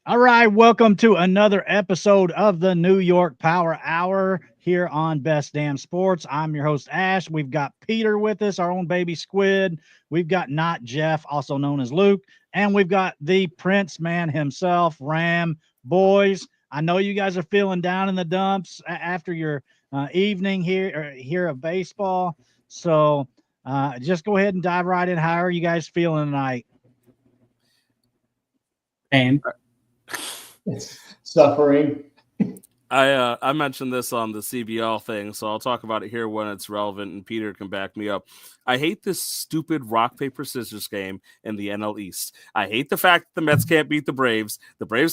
All right, welcome to another episode of the New York Power Hour here on Best Damn Sports. I'm your host, Ash. We've got Peter with us, our own baby squid. We've got not Jeff, also known as Luke. And we've got the Prince man himself, Ram. Boys, I know you guys are feeling down in the dumps after your evening here of baseball. So just go ahead and dive right in. How are you guys feeling tonight? Pain. Suffering. I mentioned this on the CBL thing, so I'll talk about it here when it's relevant, and Peter can back me up. I hate this stupid rock paper scissors game in the NL East. I hate the fact that the Mets can't beat the Braves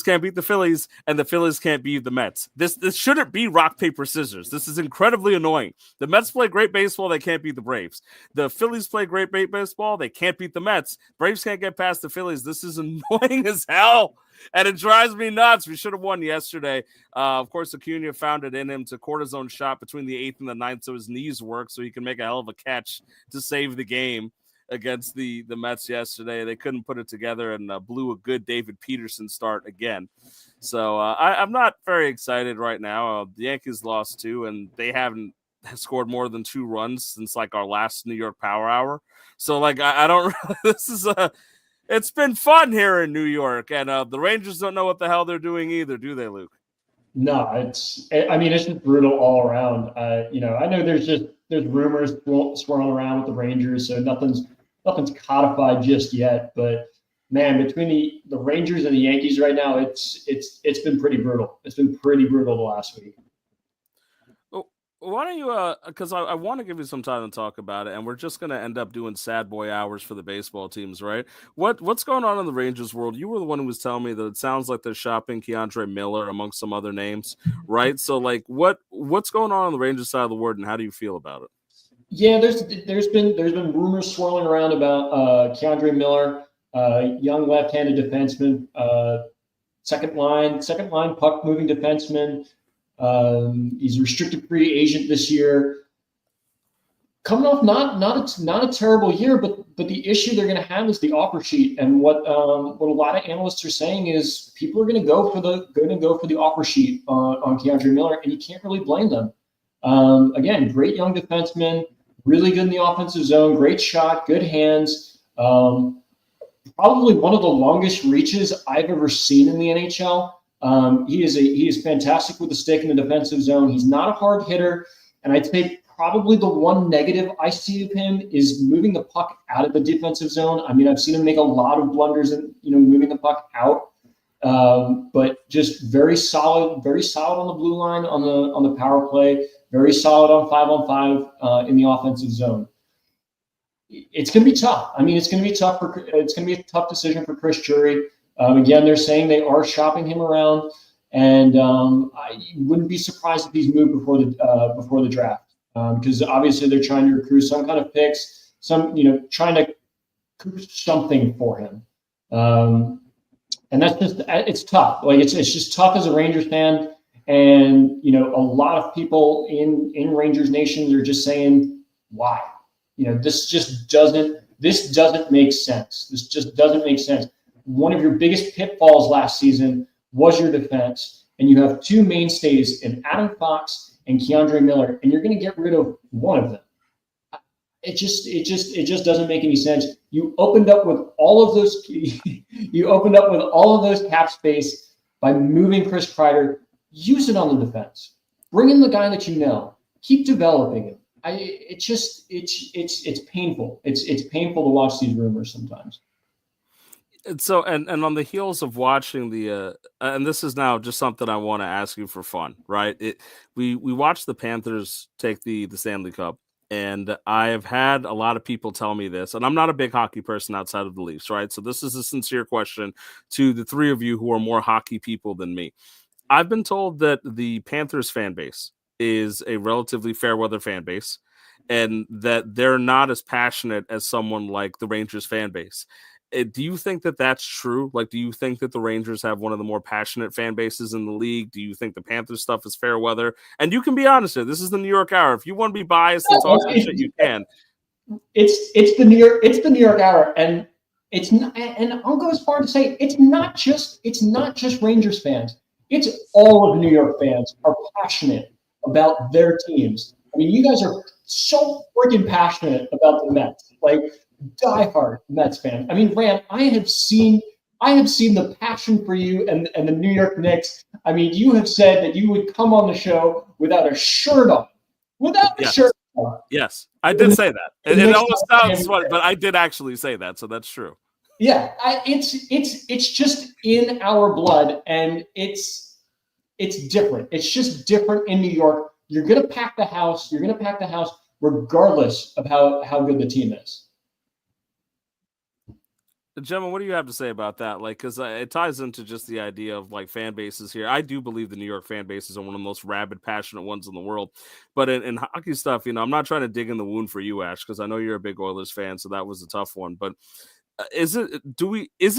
can't beat the Phillies, and the Phillies can't beat the Mets. This shouldn't be rock paper scissors. This is incredibly annoying. The Mets play great baseball, they can't beat the Braves. The Phillies play great baseball, they can't beat the Mets. Braves can't get past the Phillies. This is annoying as hell. And it drives me nuts. We should have won yesterday. Of course, Acuna found it in him to cortisone shot between the 8th and the 9th so his knees work so he can make a hell of a catch to save the game against the Mets yesterday. They couldn't put it together and blew a good David Peterson start again. So I'm not very excited right now. The Yankees lost 2, and they haven't scored more than 2 runs since like our last New York Power Hour. So like I don't this is a it's been fun here in New York, and the Rangers don't know what the hell they're doing either, do they, Luke? No, it's just brutal all around. I know there's rumors swirling around with the Rangers, so nothing's codified just yet. But man, between the Rangers and the Yankees right now, it's been pretty brutal. It's been pretty brutal the last week. Why don't you, because I want to give you some time to talk about it, and we're just going to end up doing sad boy hours for the baseball teams, right? What's going on in the Rangers world? You were the one who was telling me that it sounds like they're shopping Keandre Miller amongst some other names, right? So, like, what's going on the Rangers side of the world, and how do you feel about it? Yeah, there's been rumors swirling around about Keandre Miller, young left-handed defenseman, second line puck moving defenseman. He's a restricted free agent this year. Coming off not a terrible year, but the issue they're going to have is the offer sheet. And what a lot of analysts are saying is people are going to go for the offer sheet on Keandre Miller, and you can't really blame them. Again, great young defenseman, really good in the offensive zone, great shot, good hands. Probably one of the longest reaches I've ever seen in the NHL. He is fantastic with the stick in the defensive zone. He's not a hard hitter, and I'd say probably the one negative I see of him is moving the puck out of the defensive zone. I mean, I've seen him make a lot of blunders and moving the puck out, but just very solid on the blue line on the power play. Very solid on 5-on-5 in the offensive zone. It's going to be tough. I mean, it's going to be a tough decision for Chris Drury. Again, they're saying they are shopping him around, and I wouldn't be surprised if he's moved before the draft, because obviously they're trying to recruit some kind of picks, trying to recruit something for him, and it's tough. Like it's just tough as a Rangers fan, and a lot of people in Rangers Nation are just saying, why? This doesn't make sense. This just doesn't make sense. One of your biggest pitfalls last season was your defense, and you have 2 mainstays in Adam Fox and Keandre Miller, and you're going to get rid of one of them. It just doesn't make any sense. You opened up with all of those. You opened up with all of those cap space by moving Chris Kreider. Use it on the defense. Bring in the guy that you know. Keep developing him. It's painful. It's painful to watch these rumors sometimes. So, and on the heels of watching the, and this is now just something I want to ask you for fun, right? We watched the Panthers take the Stanley Cup, and I have had a lot of people tell me this, and I'm not a big hockey person outside of the Leafs, right? So this is a sincere question to the 3 of you who are more hockey people than me. I've been told that the Panthers fan base is a relatively fair weather fan base, and that they're not as passionate as someone like the Rangers fan base. Do you think that that's true? Like, do you think that the Rangers have one of the more passionate fan bases in the league? Do you think the Panthers stuff is fair weather? And you can be honest here. This is the New York Hour. If you want to be biased and talk some shit, you can. It's the New York Hour, and It's not, and I'll go as far to say it's not just Rangers fans. It's all of New York fans are passionate about their teams. I mean, you guys are so freaking passionate about the Mets, like diehard Mets fan. I mean, Rand, I have seen the passion for you and the New York Knicks. I mean, you have said that you would come on the show without a shirt on, shirt on. Yes, I did say that. It almost sounds funny, but I did actually say that, so that's true. Yeah, it's just in our blood, and it's different. It's just different in New York. You're gonna pack the house. You're gonna pack the house regardless of how good the team is. Gemma, what do you have to say about that? Like, because it ties into just the idea of like fan bases here. I do believe the New York fan bases are one of the most rabid, passionate ones in the world. But in hockey stuff, I'm not trying to dig in the wound for you, Ash, because I know you're a big Oilers fan, so that was a tough one. But is it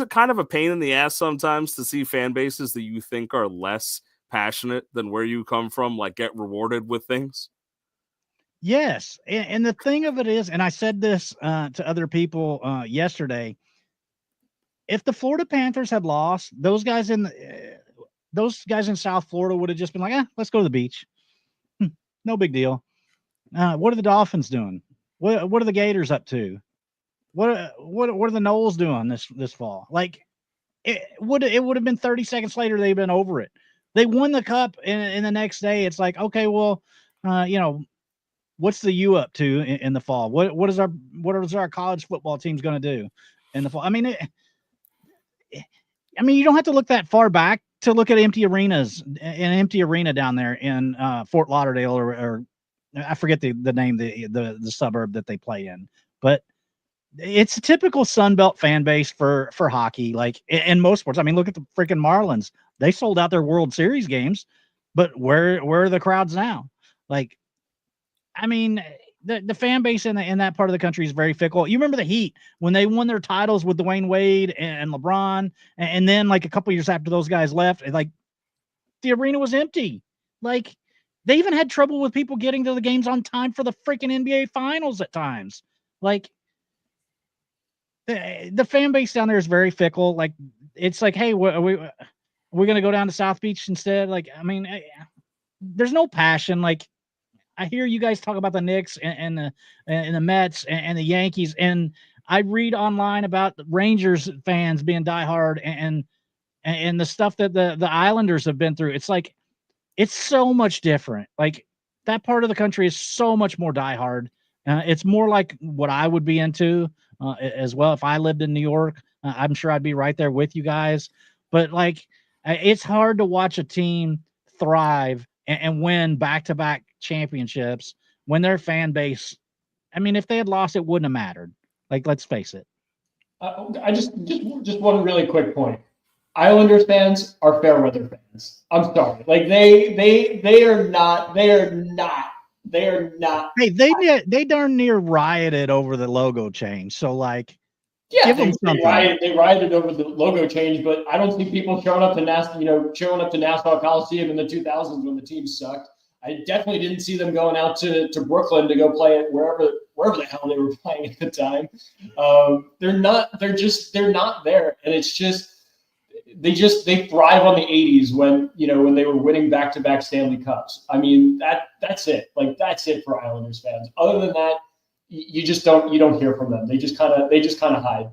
kind of a pain in the ass sometimes to see fan bases that you think are less passionate than where you come from, like get rewarded with things? Yes, and the thing of it is, and I said this to other people yesterday. If the Florida Panthers had lost, those guys in South Florida would have just been like, let's go to the beach. No big deal. What are the Dolphins doing? What are the Gators up to? What are the Knowles doing this fall? Like it would have been 30 seconds later they've been over it. They won the cup, and the next day it's like, okay, well, what's the U up to in the fall? What is our college football teams going to do in the fall? I mean, you don't have to look that far back to look at empty arenas, an empty arena down there in Fort Lauderdale, or I forget the name, the suburb that they play in, but it's a typical Sun Belt fan base for hockey, like in most sports. I mean, look at the freaking Marlins. They sold out their World Series games, but where are the crowds now? Like, I mean, the fan base in that part of the country is very fickle. You remember the Heat when they won their titles with Dwayne Wade and LeBron, and then like a couple years after those guys left, like the arena was empty. Like they even had trouble with people getting to the games on time for the freaking NBA finals at times. Like the fan base down there is very fickle. Like it's like, hey, we're going to go down to South Beach instead. Like, I mean, there's no passion. Like, I hear you guys talk about the Knicks and the Mets and the Yankees, and I read online about the Rangers fans being diehard and the stuff that the Islanders have been through. It's like it's so much different. Like that part of the country is so much more diehard. It's more like what I would be into as well if I lived in New York. I'm sure I'd be right there with you guys. But like, it's hard to watch a team thrive and win back-to-back championships when their fan base, I mean, if they had lost, it wouldn't have mattered. Like, let's face it. I just one really quick point. Islanders fans are fair weather fans. I'm sorry. Like they are not. Hey, they darn near rioted over the logo change. So like, yeah, they rioted over the logo change, but I don't see people showing up to Nassau Coliseum in the 2000s when the team sucked. I definitely didn't see them going out to Brooklyn to go play it wherever the hell they were playing at the time. They're not there, and it's just they thrive on the 80s when they were winning back-to-back Stanley Cups. I mean that's it. Like that's it for Islanders fans. Other than that, you don't hear from them. They just kind of hide.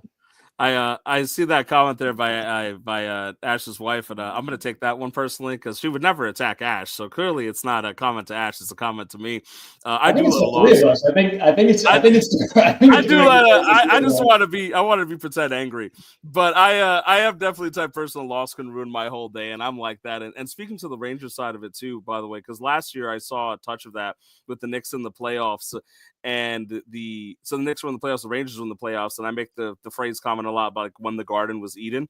I see that comment there by Ash's wife, and I'm going to take that one personally because she would never attack Ash. So clearly, it's not a comment to Ash; it's a comment to me. I think it's the three of us. I think it's. I just want to be pretend angry, but I have definitely type personal loss can ruin my whole day, and I'm like that. And speaking to the Rangers side of it too, by the way, because last year I saw a touch of that with the Knicks in the playoffs. And the Knicks were in the playoffs, the Rangers were in the playoffs, and I make the phrase comment a lot about like when the Garden was Eden.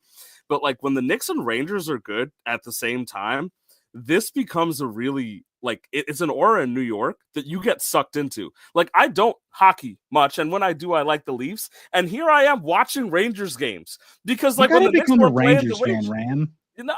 But like when the Knicks and Rangers are good at the same time, this becomes a really it's an aura in New York that you get sucked into. Like I don't hockey much, and when I do, I like the Leafs. And here I am watching Rangers games because like when the Knicks were playing the Rangers,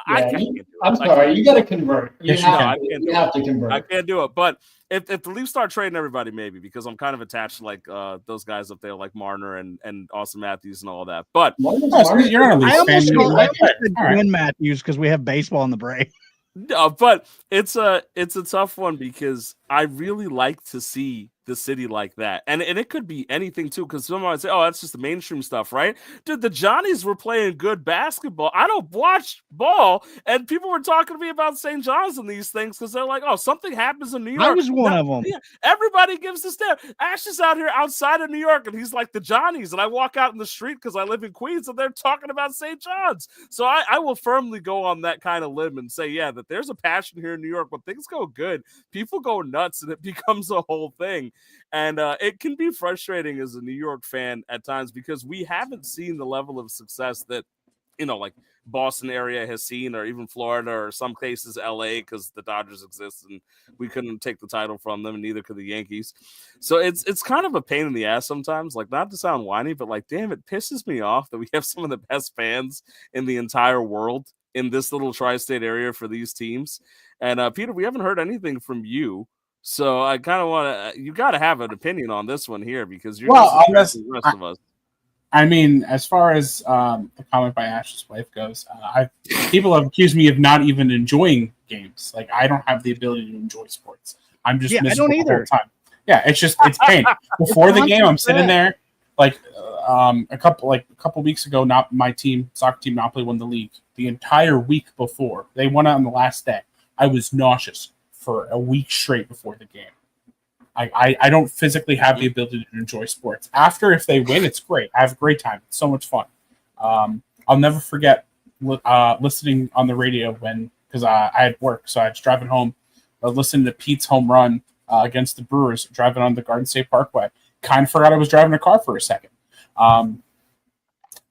I can't do it. I'm sorry, you got to convert. You have to convert. I can't do it. But if the Leafs start trading everybody, maybe, because I'm kind of attached to like those guys up there, like Marner and Austin Matthews and all that. But you're not a Leafs fan. I almost said Glenn Matthews because we have baseball in the break. No, but it's a tough one because I really like to see the city like that. And it could be anything too, because someone might say, oh, that's just the mainstream stuff, right? Dude, the Johnnies were playing good basketball. I don't watch ball, and people were talking to me about St. John's and these things because they're like, oh, something happens in New York. I was one of them. Yeah, everybody gives the stare. Ash is out here outside of New York, and he's like the Johnnies, and I walk out in the street because I live in Queens, and they're talking about St. John's. So I will firmly go on that kind of limb and say, yeah, that there's a passion here in New York. When things go good, people go nuts, and it becomes a whole thing. And it can be frustrating as a New York fan at times because we haven't seen the level of success that, like Boston area has seen, or even Florida, or some cases LA, because the Dodgers exist and we couldn't take the title from them, and neither could the Yankees. So it's kind of a pain in the ass sometimes, like, not to sound whiny, but like, damn, it pisses me off that we have some of the best fans in the entire world in this little tri-state area for these teams. And Peter, we haven't heard anything from you. So I kind of want to, you got to have an opinion on this one here, because you're the rest of us. I mean, as far as the comment by Ash's wife goes, people have accused me of not even enjoying games. Like, I don't have the ability to enjoy sports. I'm just miserable the whole time. Yeah, it's pain. Before the game, I'm sitting there. Like a couple weeks ago, not my team, soccer team, Napoli won the league. The entire week before, they won out on the last day. I was nauseous for a week straight before the game. I don't physically have the ability to enjoy sports. After, if they win, it's great. I have a great time. It's so much fun. I'll never forget listening on the radio because I had work, so I was driving home, listening to Pete's home run against the Brewers, driving on the Garden State Parkway. Kind of forgot I was driving a car for a second. I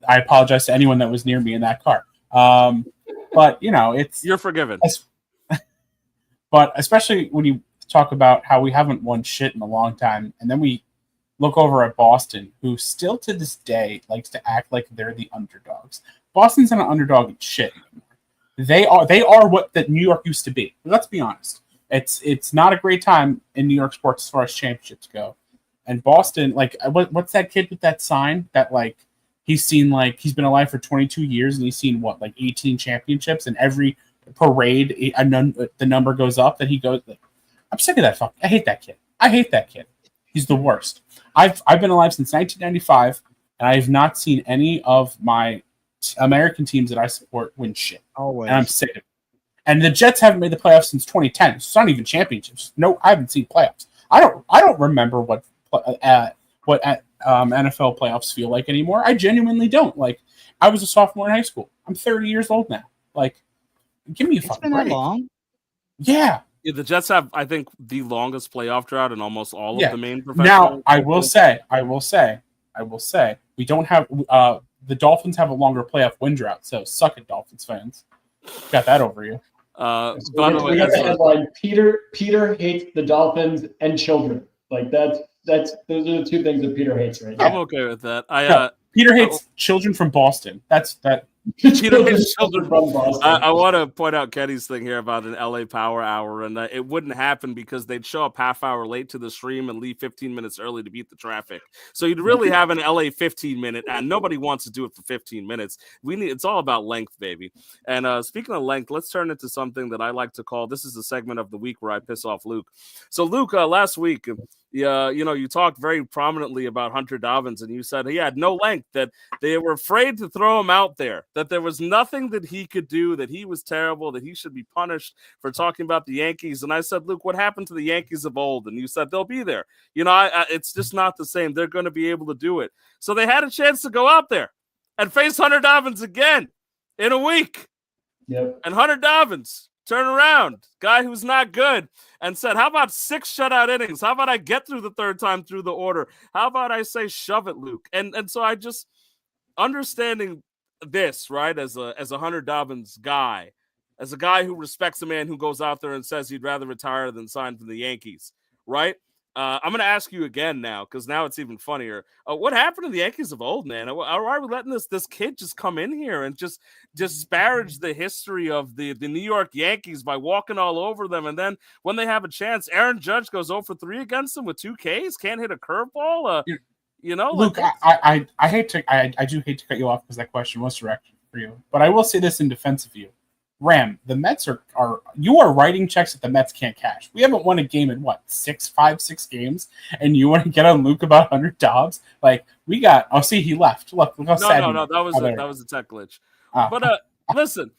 apologize to anyone that was near me in that car. But you're forgiven. But especially when you talk about how we haven't won shit in a long time, and then we look over at Boston, who still to this day likes to act like they're the underdogs. Boston's not an underdog in shit anymore. They are what that New York used to be. Let's be honest. It's not a great time in New York sports as far as championships go. And Boston, like, what's that kid with that sign that, like, he's been alive for 22 years and he's seen 18 championships, and every parade the number goes up that he goes. I'm sick of that fuck. I hate that kid. He's the worst. I've been alive since 1995, and I have not seen any of my American teams that I support win shit. Always. And I'm sick of it. And the Jets haven't made the playoffs since 2010. It's not even championships. No, I haven't seen playoffs. I don't remember what NFL playoffs feel like anymore. I genuinely don't. Like, I was a sophomore in high school. I'm 30 years old now. Like, give me a fucking break. It's been that long? Yeah. Yeah, the Jets have, I think, the longest playoff drought in almost all of the main professional. Now, I will say, we don't have the Dolphins have a longer playoff win drought. So suck it, Dolphins fans. Got that over you. By the way, we got the headline: Peter hates the Dolphins and children. Like those are the two things that Peter hates right now. I'm okay with that. Peter hates children from Boston. That's that. Peter hates children from Boston. I want to point out Kenny's thing here about an LA Power Hour, and it wouldn't happen because they'd show up half hour late to the stream and leave 15 minutes early to beat the traffic. So you'd really have an LA 15 minute, and nobody wants to do it for 15 minutes. It's all about length, baby. And speaking of length, let's turn it to something that I like to call, this is the segment of the week where I piss off Luke. So Luke, last week, you talked very prominently about Hunter Dobbins, and you said he had no length, that they were afraid to throw him out there, that there was nothing that he could do, that he was terrible, that he should be punished for talking about the Yankees. And I said, Luke, what happened to the Yankees of old? And you said, they'll be there. It's just not the same. They're going to be able to do it. So they had a chance to go out there and face Hunter Dobbins again in a week. Yep. And Hunter Dobbins turn around, guy who's not good, and said, how about 6 shutout innings? How about I get through the third time through the order? How about I say, shove it, Luke? And so I just, understanding this, right, as a Hunter Dobbins guy, as a guy who respects a man who goes out there and says he'd rather retire than sign for the Yankees, right? I'm going to ask you again now, because now it's even funnier. What happened to the Yankees of old, man? Why are we letting this kid just come in here and just disparage the history of the New York Yankees by walking all over them? And then when they have a chance, Aaron Judge goes 0 for 3 against them with 2 Ks, can't hit a curveball. Luke, I do hate to cut you off because that question was directed for you, but I will say this in defense of you. Ram, the Mets are you are writing checks that the Mets can't cash. We haven't won a game in what, 6 games, and you want to get on Luke about 100 Dobbs? Like, we got. Oh, see, he left. Look how sad. No, that was a tech glitch. But listen,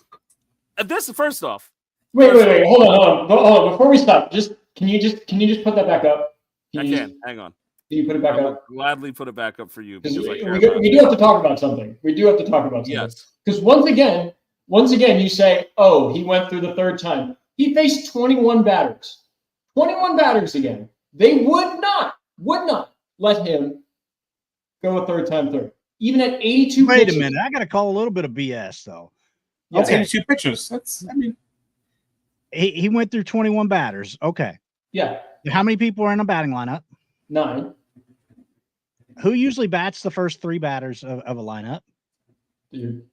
this first off. Wait, hold on. Before we stop, can you just put that back up? Hang on. Can you put it back up? Gladly put it back up for you because we do have to talk about something. Yes. Because once again, you say, oh, he went through the third time. He faced 21 batters. 21 batters again. They would not let him go a third time through. Even at 82 Wait pitches. a minute. I got to call a little bit of BS, though. Yeah. Okay. 82 pitches. He went through 21 batters. Okay. Yeah. How many people are in a batting lineup? 9. Who usually bats the first 3 batters of a lineup? Dude.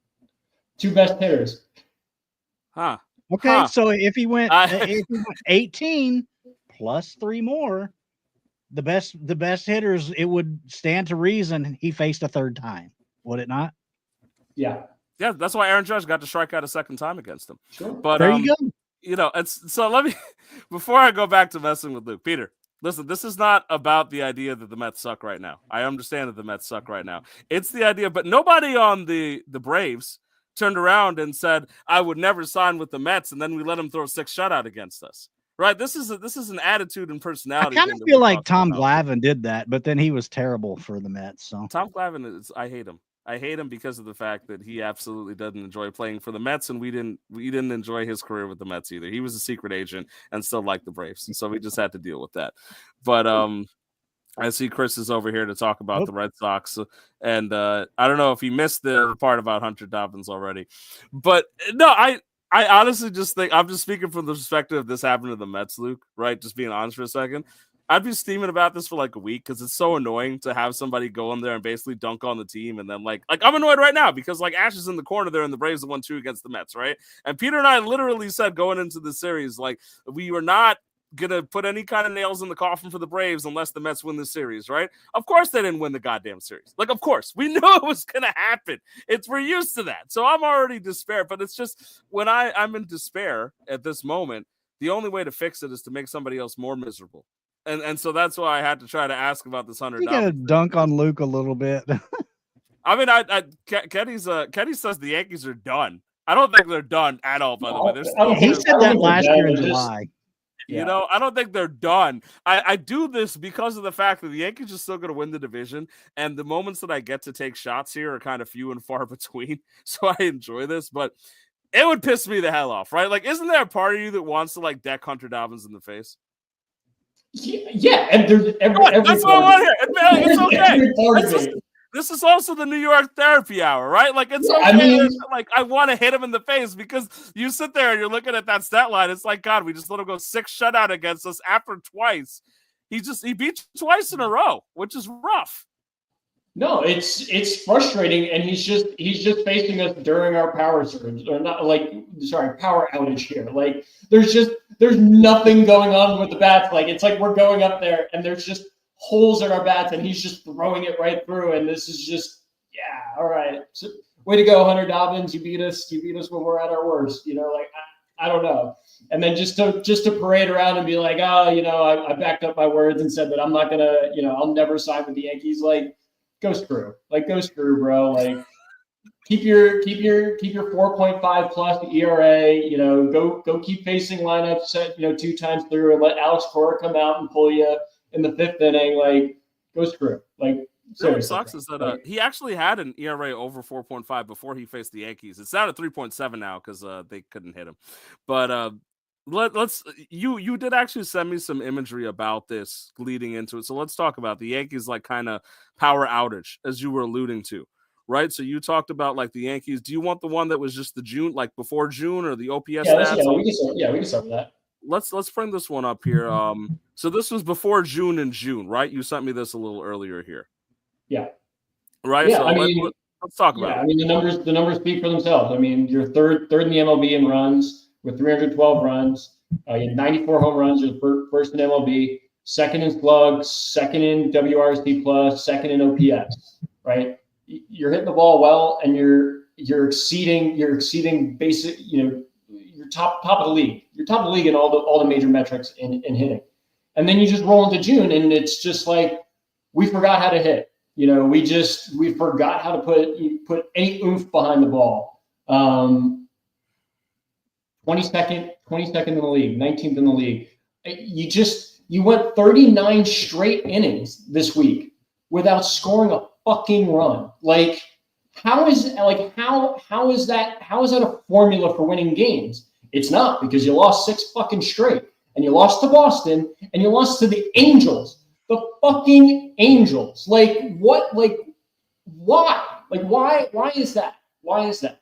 2 best hitters. Huh. Okay, so if he went 18 plus 3 more, the best hitters, it would stand to reason he faced a third time, would it not? Yeah. Yeah, that's why Aaron Judge got to strike out a second time against him. Sure. But there you go. It's so let me before I go back to messing with Luke, Peter. Listen, this is not about the idea that the Mets suck right now. I understand that the Mets suck right now. It's the idea, but nobody on the Braves turned around and said, I would never sign with the Mets, and then we let him throw 6 shutout against us. Right? This is an attitude and personality. I kind of feel like Tom Glavine did that, but then he was terrible for the Mets. So Tom Glavine I hate him. I hate him because of the fact that he absolutely doesn't enjoy playing for the Mets, and we didn't enjoy his career with the Mets either. He was a secret agent and still liked the Braves, and so we just had to deal with that. But I see Chris is over here to talk about the Red Sox, and I don't know if he missed the part about Hunter Dobbins already, but no, I honestly just think I'm just speaking from the perspective of this happened to the Mets, Luke. Right? Just being honest for a second. I'd be steaming about this for like a week because it's so annoying to have somebody go in there and basically dunk on the team. And then like I'm annoyed right now because like Ash is in the corner there and the Braves have won 2 against the Mets, right? And Peter and I literally said going into the series, like we were not going to put any kind of nails in the coffin for the Braves unless the Mets win the series, right? Of course they didn't win the goddamn series. Like, of course. We knew it was going to happen. We're used to that. So I'm already despair. But it's just when I'm in despair at this moment, the only way to fix it is to make somebody else more miserable. And so that's why I had to try to ask about this $100. You gotta dunk on Luke a little bit. I mean, Kenny says the Yankees are done. I don't think they're done at all. By the way, he said that last year in July. You know, I don't think they're done. I do this because of the fact that the Yankees are still going to win the division, and the moments that I get to take shots here are kind of few and far between. So I enjoy this, but it would piss me the hell off, right? Like, isn't there a part of you that wants to like deck Hunter Dobbins in the face? Yeah, and there's that's what I want to hear. It's okay. This is also the New York therapy hour, right? Like it's okay. I mean, like I want to hit him in the face because you sit there and you're looking at that stat line. It's like, God, we just let him go 6 shutout against us after twice. He beat you twice in a row, which is rough. No, it's frustrating, and he's just facing us during our power surge, or not power outage here. Like there's nothing going on with the bats. Like it's like we're going up there and there's just holes in our bats and he's just throwing it right through. And this is just, all right. So, way to go, Hunter Dobbins. You beat us when we're at our worst. You know, like I don't know. And then just to parade around and be like, I backed up my words and said that I'm not gonna, I'll never sign with the Yankees. Like, go screw, bro. Like, keep your 4.5 plus ERA. Go keep facing lineups, 2 times through, and let Alex Cora come out and pull you in the 5th inning. Like, go screw. Like, what sucks is that he actually had an ERA over 4.5 before he faced the Yankees. It's down at 3.7 now because they couldn't hit him. But you did actually send me some imagery about this leading into it. So let's talk about the Yankees, like kind of power outage, as you were alluding to, right? So you talked about like the Yankees. Do you want the one that was just the June, like before June, or the OPS stats? We can start with that. let's bring this one up here. So this was before June and June, right? You sent me this a little earlier here. Yeah. Right. Yeah, So let's talk about it. I mean, the numbers speak for themselves. I mean, you're third in the MLB in runs with 312 runs. You had 94 home runs. You're first in MLB, second in slugs, second in WRC plus, second in OPS. Right. You're hitting the ball well, and you're exceeding basic. You're top of the league. You're top of the league in all the major metrics in hitting. And then you just roll into June, and it's just like we forgot how to hit. We forgot how to put any oomph behind the ball. 22nd in the league, 19th in the league. You went 39 straight innings this week without scoring a fucking run. Like, how is that a formula for winning games? It's not, because you lost 6 fucking straight, and you lost to Boston, and you lost to the Angels, the fucking Angels. Like, what? Like, why? Like, why is that? Why is that?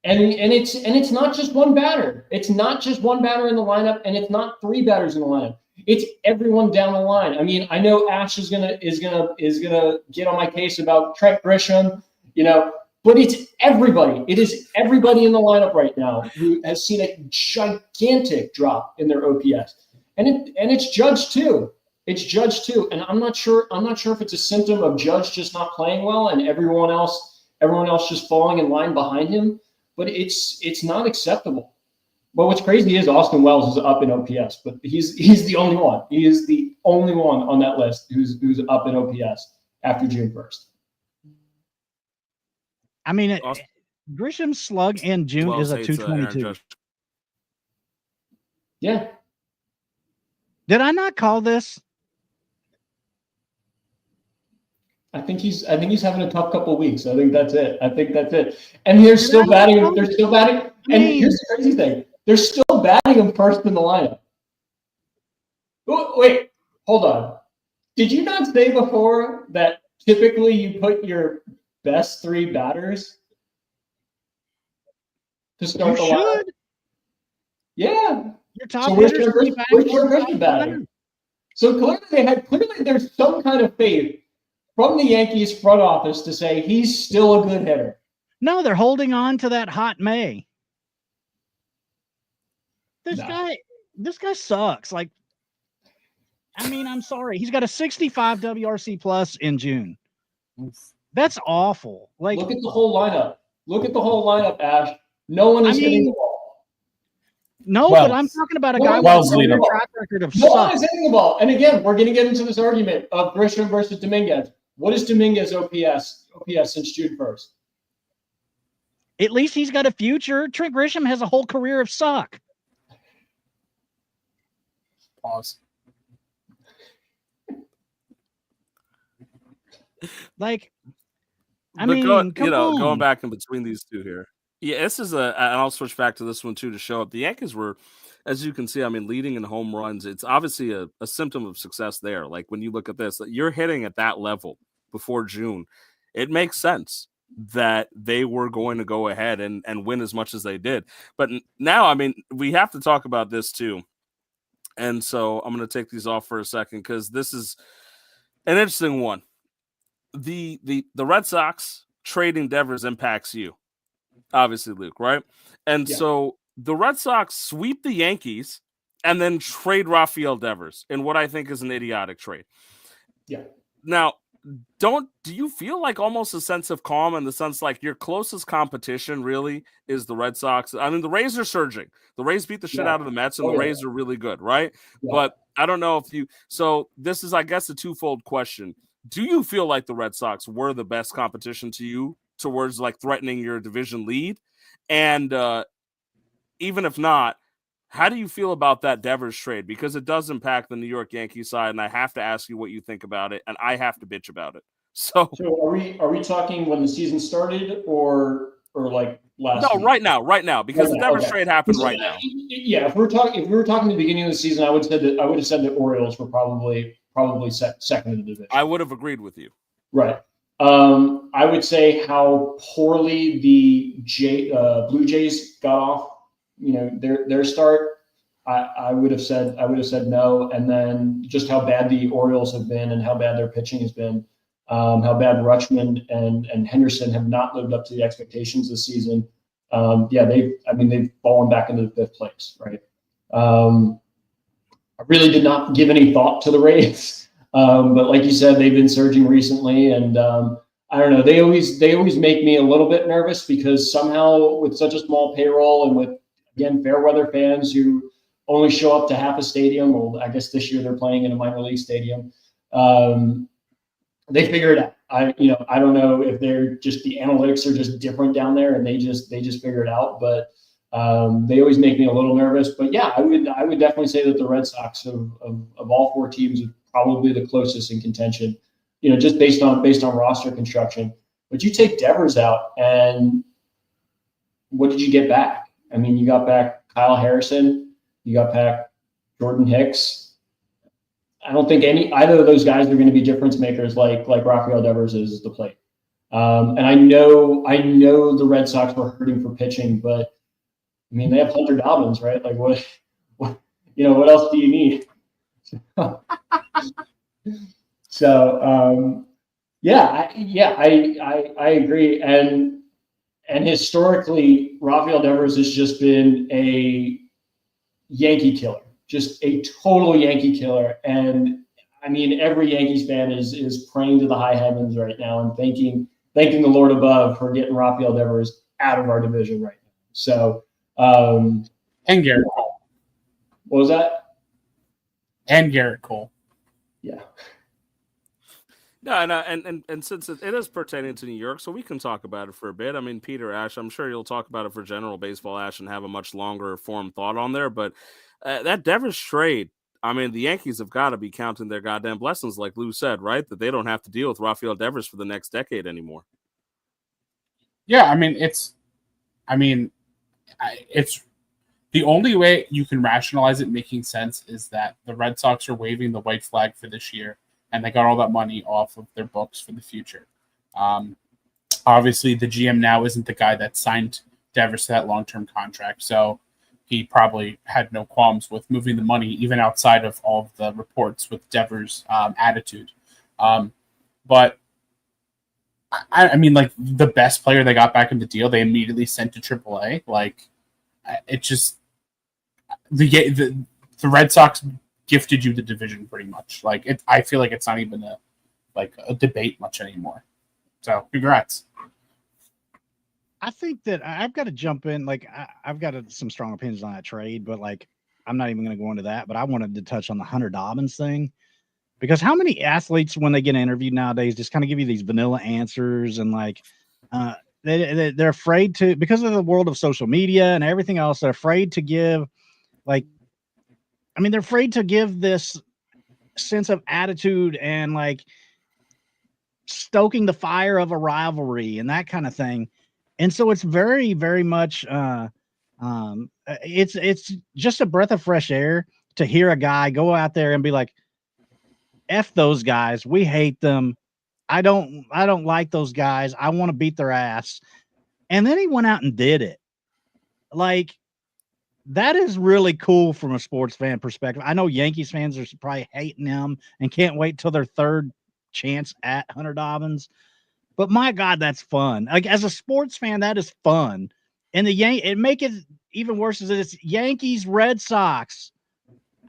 And it's not just one batter. It's not just one batter in the lineup, and it's not 3 batters in the lineup. It's everyone down the line. I mean, I know Ash is gonna get on my case about Trent Grisham, but it's everybody. It is everybody in the lineup right now who has seen a gigantic drop in their OPS, and it's Judge too. It's Judge too, and I'm not sure if it's a symptom of Judge just not playing well and everyone else just falling in line behind him. But it's not acceptable. But what's crazy is Austin Wells is up in OPS, but he's the only one. He is the only one on that list who's up in OPS after June 1st. I mean, Grisham's slug in June is a 222. Yeah. Did I not call this? I think he's having a tough couple of weeks. I think that's it. And they're still batting him. They're still batting. And here's the crazy thing: they're still batting him first in the lineup. Wait, hold on. Did you not say before that typically you put your best 3 batters to start the lineup? Yeah. Your top so where's Grisham batting? So clearly there's some kind of faith from the Yankees front office to say he's still a good hitter. No, they're holding on to that hot May. This guy sucks. Like, I mean, I'm sorry. He's got a 65 WRC plus in June. That's awful. Like, look at the whole lineup. Ash. No one is hitting the ball. No, but I'm talking about a guy with a track record of no one is hitting the ball. And again, we're going to get into this argument of Grisham versus Dominguez. What is Dominguez OPS since June 1st? At least he's got a future. Trent Grisham has a whole career of suck. Pause. Like, I mean, going back in between these two here. Yeah, this is and I'll switch back to this one too to show up. The Yankees were, as you can see, I mean, leading in home runs. It's obviously a symptom of success there. Like when you look at this, you're hitting at that level before June. It makes sense that they were going to go ahead and win as much as they did. But now, I mean, we have to talk about this too. And so I'm going to take these off for a second because this is an interesting one. The Red Sox trading Devers impacts you, obviously, Luke, right? And so the Red Sox sweep the Yankees and then trade Rafael Devers in what I think is an idiotic trade. Yeah. Now, do you feel like almost a sense of calm in the sense like your closest competition really is the Red Sox? I mean, the Rays are surging. The Rays beat the shit out of the Mets, and the Rays are really good, right? Yeah. But I don't know if you – so this is, I guess, a twofold question. Do you feel like the Red Sox were the best competition to you towards like threatening your division lead? And even if not, how do you feel about that Devers trade? Because it does impact the New York Yankees side, and I have to ask you what you think about it, and I have to bitch about it. So are we talking when the season started or like last week? Right now, because the Devers trade happened right now. Yeah, if we were talking the beginning of the season, I would have said the Orioles were probably second in the division. I would have agreed with you. Right. I would say how poorly the Blue Jays got off, their start. I would have said no. And then just how bad the Orioles have been and how bad their pitching has been, how bad Rutschman and Henderson have not lived up to the expectations this season. They've fallen back into the fifth place, right? I really did not give any thought to the Rays, but like you said, they've been surging recently, and I don't know. They always make me a little bit nervous because somehow with such a small payroll and with, again, fair weather fans who only show up to half a stadium. Well, I guess this year they're playing in a minor league stadium. They figure it out. I don't know if they're just, the analytics are just different down there and they just figure it out. But they always make me a little nervous. But yeah, I would definitely say that the Red Sox of all four teams are probably the closest in contention. Just based on roster construction. But you take Devers out, and what did you get back? I mean, you got back Kyle Harrison. You got back Jordan Hicks. I don't think either of those guys are going to be difference makers like Rafael Devers is at the plate. And I know the Red Sox were hurting for pitching, but I mean, they have Hunter Dobbins, right? Like what else do you need? So I agree. And historically, Rafael Devers has just been a Yankee killer, just a total Yankee killer. And I mean, every Yankees fan is praying to the high heavens right now and thanking the Lord above for getting Rafael Devers out of our division right now. So, and Garrett Cole. What was that? And Garrett Cole. Yeah. No, and since it is pertaining to New York, so we can talk about it for a bit. I mean, Peter, Ash, I'm sure you'll talk about it for general baseball, Ash, and have a much longer form thought on there. But that Devers trade, I mean, the Yankees have got to be counting their goddamn blessings, like Lou said, right? That they don't have to deal with Rafael Devers for the next decade anymore. Yeah, I mean, it's the only way you can rationalize it making sense is that the Red Sox are waving the white flag for this year, and they got all that money off of their books for the future. Obviously, the GM now isn't the guy that signed Devers to that long-term contract, so he probably had no qualms with moving the money, even outside of all of the reports with Devers' attitude. But I mean, like, the best player they got back in the deal, they immediately sent to AAA. Like, it just the Red Sox gifted you the division pretty much. Like, I feel like it's not even a debate much anymore. So, congrats. I think that I've got to jump in. Like, I've got some strong opinions on that trade, but like, I'm not even going to go into that. But I wanted to touch on the Hunter Dobbins thing, because how many athletes, when they get interviewed nowadays, just kind of give you these vanilla answers, and like, they're afraid to, because of the world of social media and everything else, they're afraid to give, like, I mean, they're afraid to give this sense of attitude and like stoking the fire of a rivalry and that kind of thing. And so it's very, very much, it's just a breath of fresh air to hear a guy go out there and be like, F those guys. We hate them. I don't like those guys. I want to beat their ass. And then he went out and did it. Like, that is really cool from a sports fan perspective. I know Yankees fans are probably hating him and can't wait till their third chance at Hunter Dobbins. But my God, that's fun. Like, as a sports fan, that is fun. And it make it even worse is that it's Yankees, Red Sox.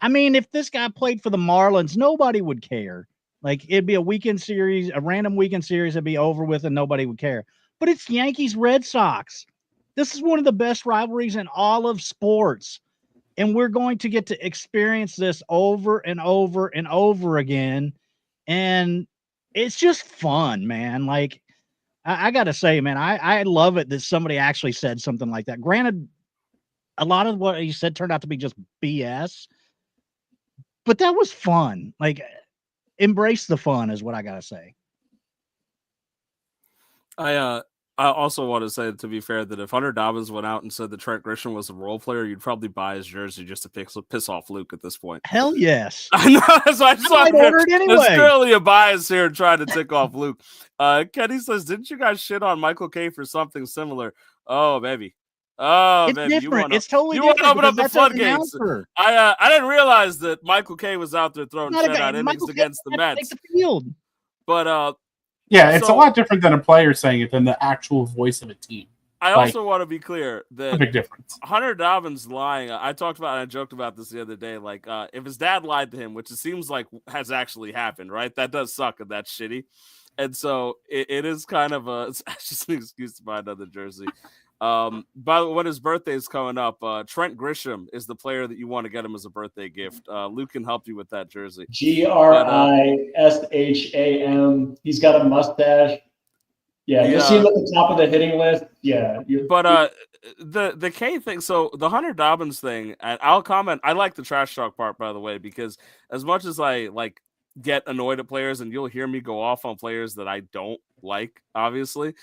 I mean, if this guy played for the Marlins, nobody would care. Like, it'd be a weekend series, a random weekend series, it'd be over with and nobody would care. But it's Yankees, Red Sox. This is one of the best rivalries in all of sports. And we're going to get to experience this over and over and over again. And it's just fun, man. Like, I got to say, man, I love it that somebody actually said something like that. Granted, a lot of what he said turned out to be just BS, but that was fun. Like, embrace the fun is what I got to say. I also want to say, to be fair, that if Hunter Dobbins went out and said that Trent Grisham was a role player, you'd probably buy his jersey just to piss off Luke at this point. Hell yes. I know. That's why I might order it anyway. There's clearly a bias here trying to tick off Luke. Kenny says, didn't you guys shit on Michael K for something similar? Oh, baby. Oh, It's man, different. It's totally you want different. to open up the That's an floodgates. announcer. I didn't realize that Michael Kay was out there throwing Not a guy. shutout innings Michael Kay against the had to take Mets. the field. But Yeah, it's a So- lot different than a player saying it than the actual voice of a team. I also want to be clear A that big difference. Hunter Dobbins lying. I talked about and I joked about this the other day. Like, if his dad lied to him, which it seems like has actually happened, right? That does suck and that's shitty. And so it is kind of it's just an excuse to buy another jersey. By the way, when his birthday is coming up, Trent Grisham is the player that you want to get him as a birthday gift. Luke can help you with that jersey. Grisham. He's got a mustache. Yeah, you'll see him at the top of the hitting list. Yeah. But the K thing, so the Hunter Dobbins thing, and I'll comment. I like the trash talk part, by the way, because as much as I like get annoyed at players, and you'll hear me go off on players that I don't like, obviously.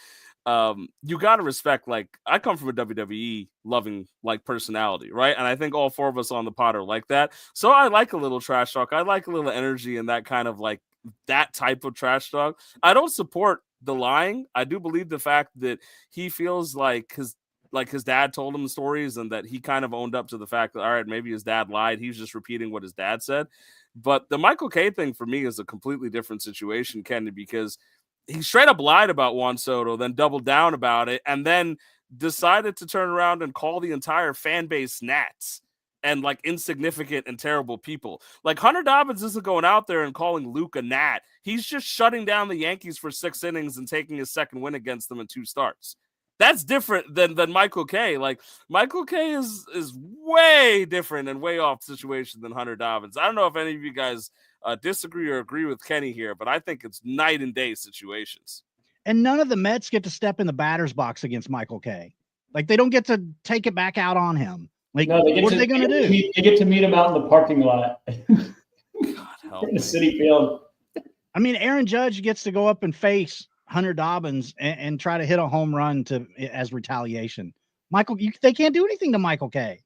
You got to respect, like, I come from a WWE loving like personality, right? And I think all four of us on the pod are like that. So I like a little trash talk. I like a little energy and that kind of like that type of trash talk. I don't support the lying. I do believe the fact that he feels like his dad told him stories and that he kind of owned up to the fact that, all right, maybe his dad lied. He's just repeating what his dad said. But the Michael Kay thing for me is a completely different situation, Kenny, because he straight up lied about Juan Soto, then doubled down about it, and then decided to turn around and call the entire fan base gnats and like insignificant and terrible people. Like Hunter Dobbins isn't going out there and calling Luke a gnat. He's just shutting down the Yankees for 6 innings and taking his second win against them in 2 starts. That's different than Michael Kay. Like Michael Kay is way different and way off situation than Hunter Dobbins. I don't know if any of you guys disagree or agree with Kenny here, but I think it's night and day situations. And none of the Mets get to step in the batter's box against Michael Kay. Like they don't get to take it back out on him. Like, no, what are they going to do? They get to meet him out in the parking lot. God help in the City Field. I mean, Aaron Judge gets to go up and face Hunter Dobbins and try to hit a home run as retaliation. They can't do anything to Michael Kay.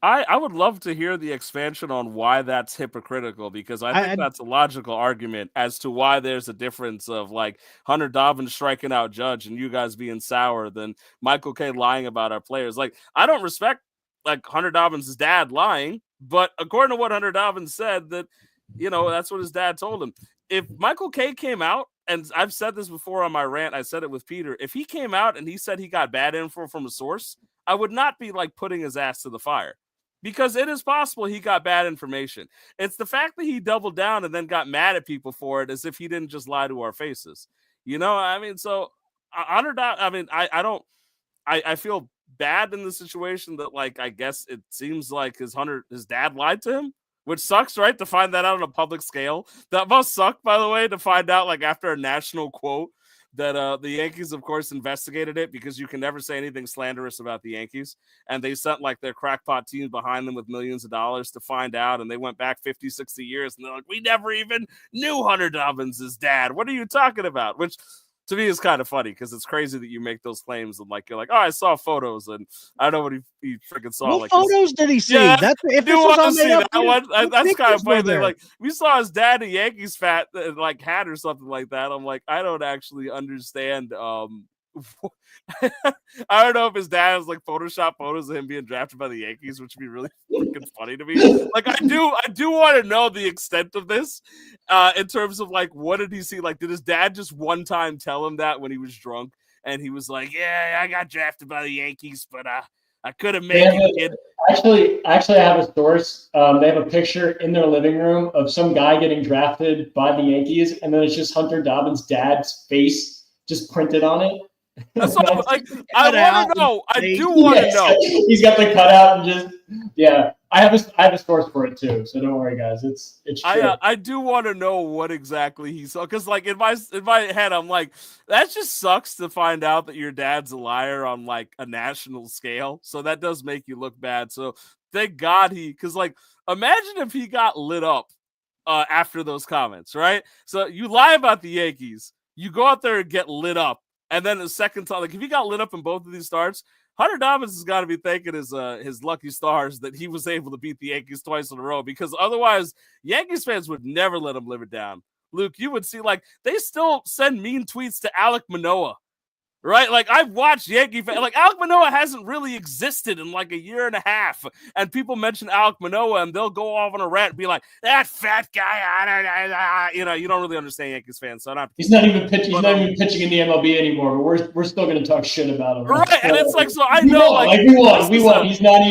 I would love to hear the expansion on why that's hypocritical, because I think that's a logical argument as to why there's a difference of like Hunter Dobbins striking out Judge and you guys being sour than Michael Kay lying about our players. Like, I don't respect like Hunter Dobbins' dad lying, but according to what Hunter Dobbins said, that, you know, that's what his dad told him. If Michael Kay came out, and I've said this before on my rant, I said it with Peter, if he came out and he said he got bad info from a source, I would not be like putting his ass to the fire, because it is possible he got bad information. It's the fact that he doubled down and then got mad at people for it as if he didn't just lie to our faces. You know, I mean, so Hunter Dobbins, I mean, I feel bad in the situation that, like, I guess it seems like his dad lied to him, which sucks, right? To find that out on a public scale. That must suck, by the way, to find out like after a national quote that the Yankees, of course, investigated it, because you can never say anything slanderous about the Yankees. And they sent like their crackpot team behind them with millions of dollars to find out. And they went back 50, 60 years and they're like, we never even knew Hunter Dobbins' dad. What are you talking about? Which to me is kind of funny, because it's crazy that you make those claims and like you're like, oh, I saw photos and I don't know what he freaking saw. What like photos did he see? Yeah, that's if I do want to see that one. That's kind of funny. They like, we saw his dad in Yankees like hat or something like that. I'm like, I don't actually understand. I don't know if his dad has like Photoshop photos of him being drafted by the Yankees, which would be really freaking funny to me. Like, I do want to know the extent of this, in terms of like, what did he see? Like, did his dad just one time tell him that when he was drunk and he was like, yeah, I got drafted by the Yankees, but I couldn't make it, kid. Actually, I have a source. They have a picture in their living room of some guy getting drafted by the Yankees, and then it's just Hunter Dobbins' dad's face just printed on it. That's what like. I want to know. I do want to know. He's got the cutout and just I have a source for it too. So don't worry, guys. It's true. I do want to know what exactly he saw, because like in my head, I'm like, that just sucks to find out that your dad's a liar on like a national scale. So that does make you look bad. So thank God because like, imagine if he got lit up after those comments, right? So you lie about the Yankees, you go out there and get lit up. And then the second time, like if he got lit up in both of these starts, Hunter Dobbins has got to be thanking his lucky stars that he was able to beat the Yankees twice in a row, because otherwise Yankees fans would never let him live it down. Luke, you would see like they still send mean tweets to Alek Manoah Right? Like, I've watched Yankee fans. Like, Alek Manoah hasn't really existed in like a year and a half. And people mention Alek Manoah and they'll go off on a rant and be like, that fat guy, you know, you don't really understand Yankees fans. So he's not even pitching. He's not even pitching in the MLB anymore. But we're still going to talk shit about him. Right? And it's like, so I know, we won. He's not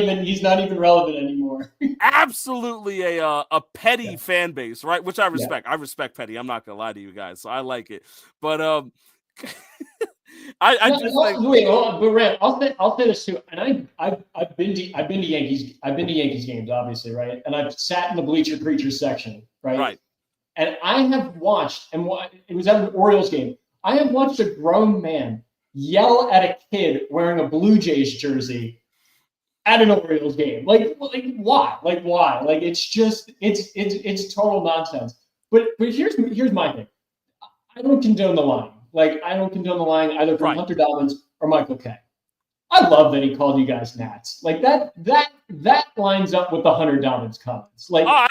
even relevant anymore. Absolutely a petty fan base, right? Which I respect. I respect petty. I'm not gonna lie to you guys, so I like it. But but Rand, I'll say this too. And I've been to Yankees games, obviously, right? And I've sat in the bleacher creatures section, right? Right. And I have watched, and it was at an Orioles game. I have watched a grown man yell at a kid wearing a Blue Jays jersey at an Orioles game. Like why? Like it's just it's total nonsense. But here's my thing. I don't condone the lying. Like, I don't condone the lying either from Hunter Dobbins or Michael Kay. I love that he called you guys Nats. Like that lines up with the Hunter Dobbins comments. I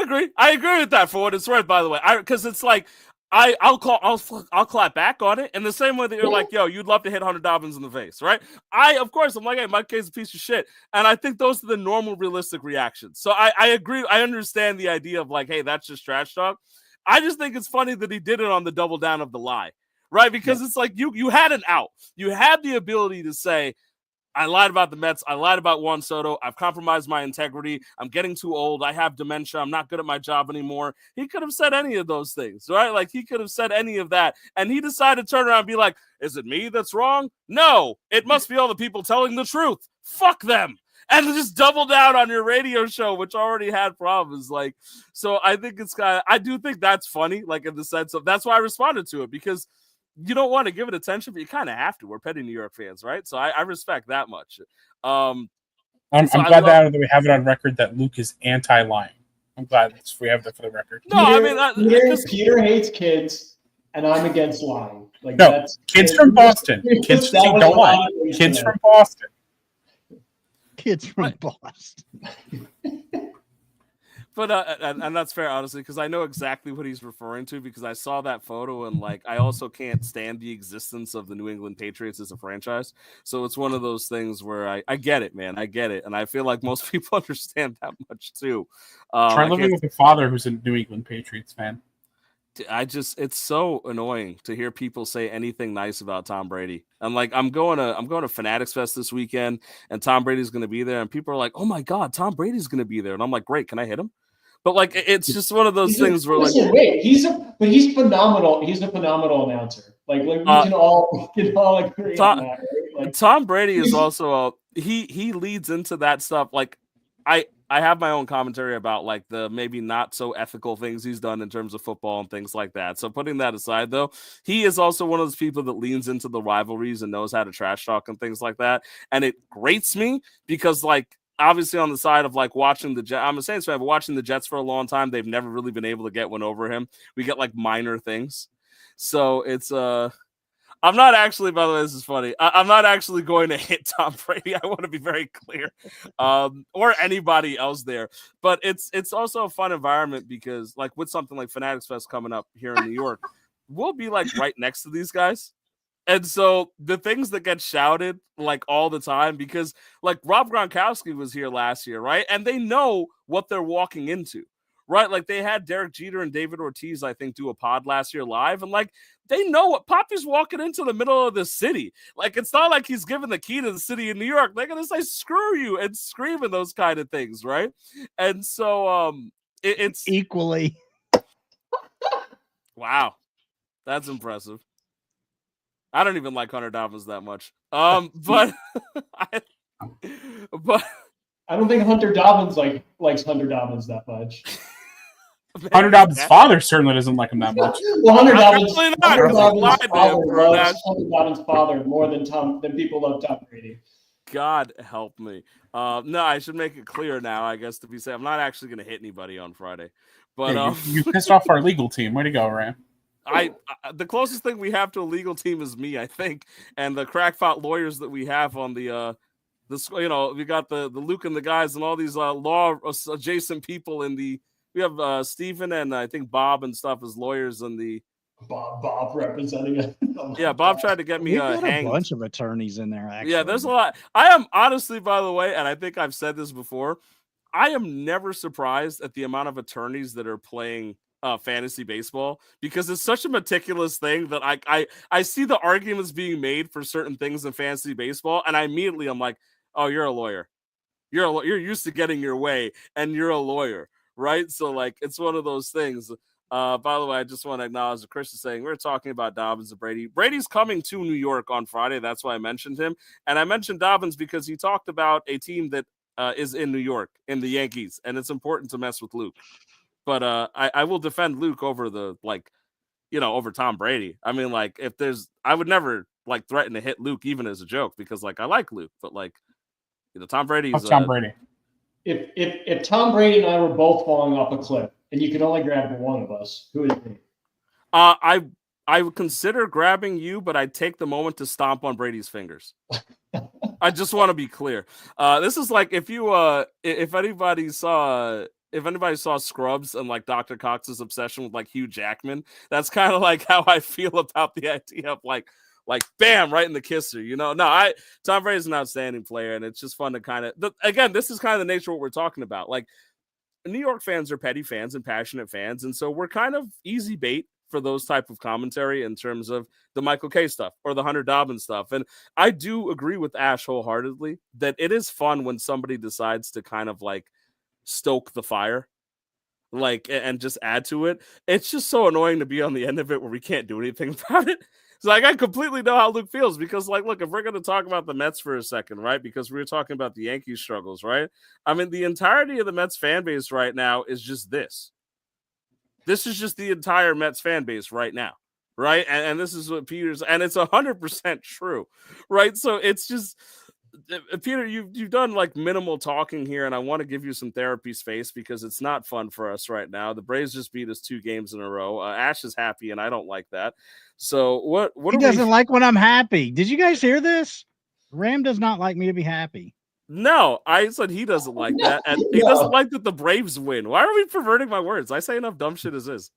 agree. I agree with that for what it's worth, by the way. Because it's like I'll clap back on it in the same way that you're like, yo, you'd love to hit Hunter Dobbins in the face, right? I'm like, hey, Mike Kay's a piece of shit. And I think those are the normal, realistic reactions. So I agree. I understand the idea of like, hey, that's just trash talk. I just think it's funny that he did it on the double down of the lie, right? Because it's like you had an out. You had the ability to say, I lied about the Mets. I lied about Juan Soto. I've compromised my integrity. I'm getting too old. I have dementia. I'm not good at my job anymore. He could have said any of those things, right? Like, he could have said any of that. And he decided to turn around and be like, is it me that's wrong? No, it must be all the people telling the truth. Fuck them. And just double down on your radio show, which already had problems. Like, so I think I do think that's funny, like, in the sense of, that's why I responded to it, because you don't want to give it attention, but you kind of have to. We're petty New York fans, right? So I respect that much. I'm glad that we have it on record that Luke is anti-lying. I'm glad we have that for the record. No, Peter hates kids, and I'm against lying. Like, no, kids from Boston. Kids don't lie. Kids from Boston. Kids from Boston. But and that's fair, honestly, because I know exactly what he's referring to, because I saw that photo, and like, I also can't stand the existence of the New England Patriots as a franchise. So it's one of those things where I get it, man. I get it. And I feel like most people understand that much too. Try living with a father who's a New England Patriots fan. It's so annoying to hear people say anything nice about Tom Brady. I'm like, I'm going to Fanatics Fest this weekend, and Tom Brady's going to be there, and people are like, oh my God, Tom Brady's going to be there. And I'm like, great, can I hit him? But like, it's just one of those things where he's phenomenal. He's a phenomenal announcer. Like we can all agree on that, right? Like, Tom Brady is also he leads into that stuff. Like, I have my own commentary about like the maybe not so ethical things he's done in terms of football and things like that. So putting that aside, though, he is also one of those people that leans into the rivalries and knows how to trash talk and things like that. And it grates me because, like, obviously on the side of like watching the Jets, I'm a Saints fan, but watching the Jets for a long time, they've never really been able to get one over him. We get like minor things. So it's I'm not actually, by the way, this is funny. I'm not actually going to hit Tom Brady. I want to be very clear, or anybody else there. But it's also a fun environment because, like, with something like Fanatics Fest coming up here in New York, we'll be like right next to these guys. And so the things that get shouted like all the time, because like Rob Gronkowski was here last year, right? And they know what they're walking into. Right, like they had Derek Jeter and David Ortiz, I think, do a pod last year live, and like they know what Poppy's walking into the middle of the city. Like, it's not like he's giving the key to the city of New York. They're gonna say "screw you" and scream and those kind of things, right? And so it's equally. Wow, that's impressive. I don't even like Hunter Dobbins that much, but I don't think Hunter Dobbins likes Hunter Dobbins that much. Hunter Dobbins' father certainly doesn't like him that much. Well, Hunter Dobbins' father more than people love Tom Brady. God help me. No, I should make it clear now, I guess, to be said. I'm not actually going to hit anybody on Friday. But you pissed off our legal team. Way to go, Ram. The closest thing we have to a legal team is me, I think, and the crackpot lawyers that we have on the we got the Luke and the guys and all these law adjacent people in the. We have Stephen and I think Bob and stuff as lawyers in the Bob representing it. Oh yeah, Bob tried to get me We've got hanged. a bunch of attorneys in there, actually. Yeah, there's a lot. I am honestly, by the way, and I think I've said this before, I am never surprised at the amount of attorneys that are playing fantasy baseball because it's such a meticulous thing that I see the arguments being made for certain things in fantasy baseball, and I'm like, oh, you're a lawyer. You're used to getting your way, and you're a lawyer, right? So like, it's one of those things. By the way, I just want to acknowledge that Chris is saying we're talking about Dobbins and Brady. Brady's coming to New York on Friday. That's why I mentioned him, and I mentioned Dobbins because he talked about a team that is in New York, in the Yankees, and it's important to mess with Luke. But I will defend Luke over over Tom Brady. I mean, like, I would never like threaten to hit Luke even as a joke because like I like Luke, but like, Tom Brady's Tom Brady. If Tom Brady and I were both falling off a cliff and you could only grab one of us, who would it be? I would consider grabbing you, but I'd take the moment to stomp on Brady's fingers. I just want to be clear. This is like if anybody saw Scrubs and like Dr. Cox's obsession with like Hugh Jackman, that's kind of like how I feel about the idea of like bam, right in the kisser, No, Tom Brady's an outstanding player, and it's just fun to kind of again, this is kind of the nature of what we're talking about. Like, New York fans are petty fans and passionate fans, and so we're kind of easy bait for those type of commentary in terms of the Michael K stuff or the Hunter Dobbins stuff. And I do agree with Ash wholeheartedly that it is fun when somebody decides to kind of like stoke the fire, like, and just add to it. It's just so annoying to be on the end of it where we can't do anything about it. So like, I completely know how Luke feels because like, look, if we're going to talk about the Mets for a second, right? Because we were talking about the Yankees struggles, right? I mean, the entirety of the Mets fan base right now is just this. This is just the entire Mets fan base right now, right? And this is what Peter's, and it's 100% true, right? So it's just, Peter, you've done like minimal talking here, and I want to give you some therapy space because it's not fun for us right now. The Braves just beat us 2 games in a row. Ash is happy, and I don't like that. So what he doesn't like when I'm happy. Did you guys hear this? Ram does not like me to be happy. No, I said he doesn't like that, and he doesn't like that the Braves win. Why are we perverting my words? I say enough dumb shit as is.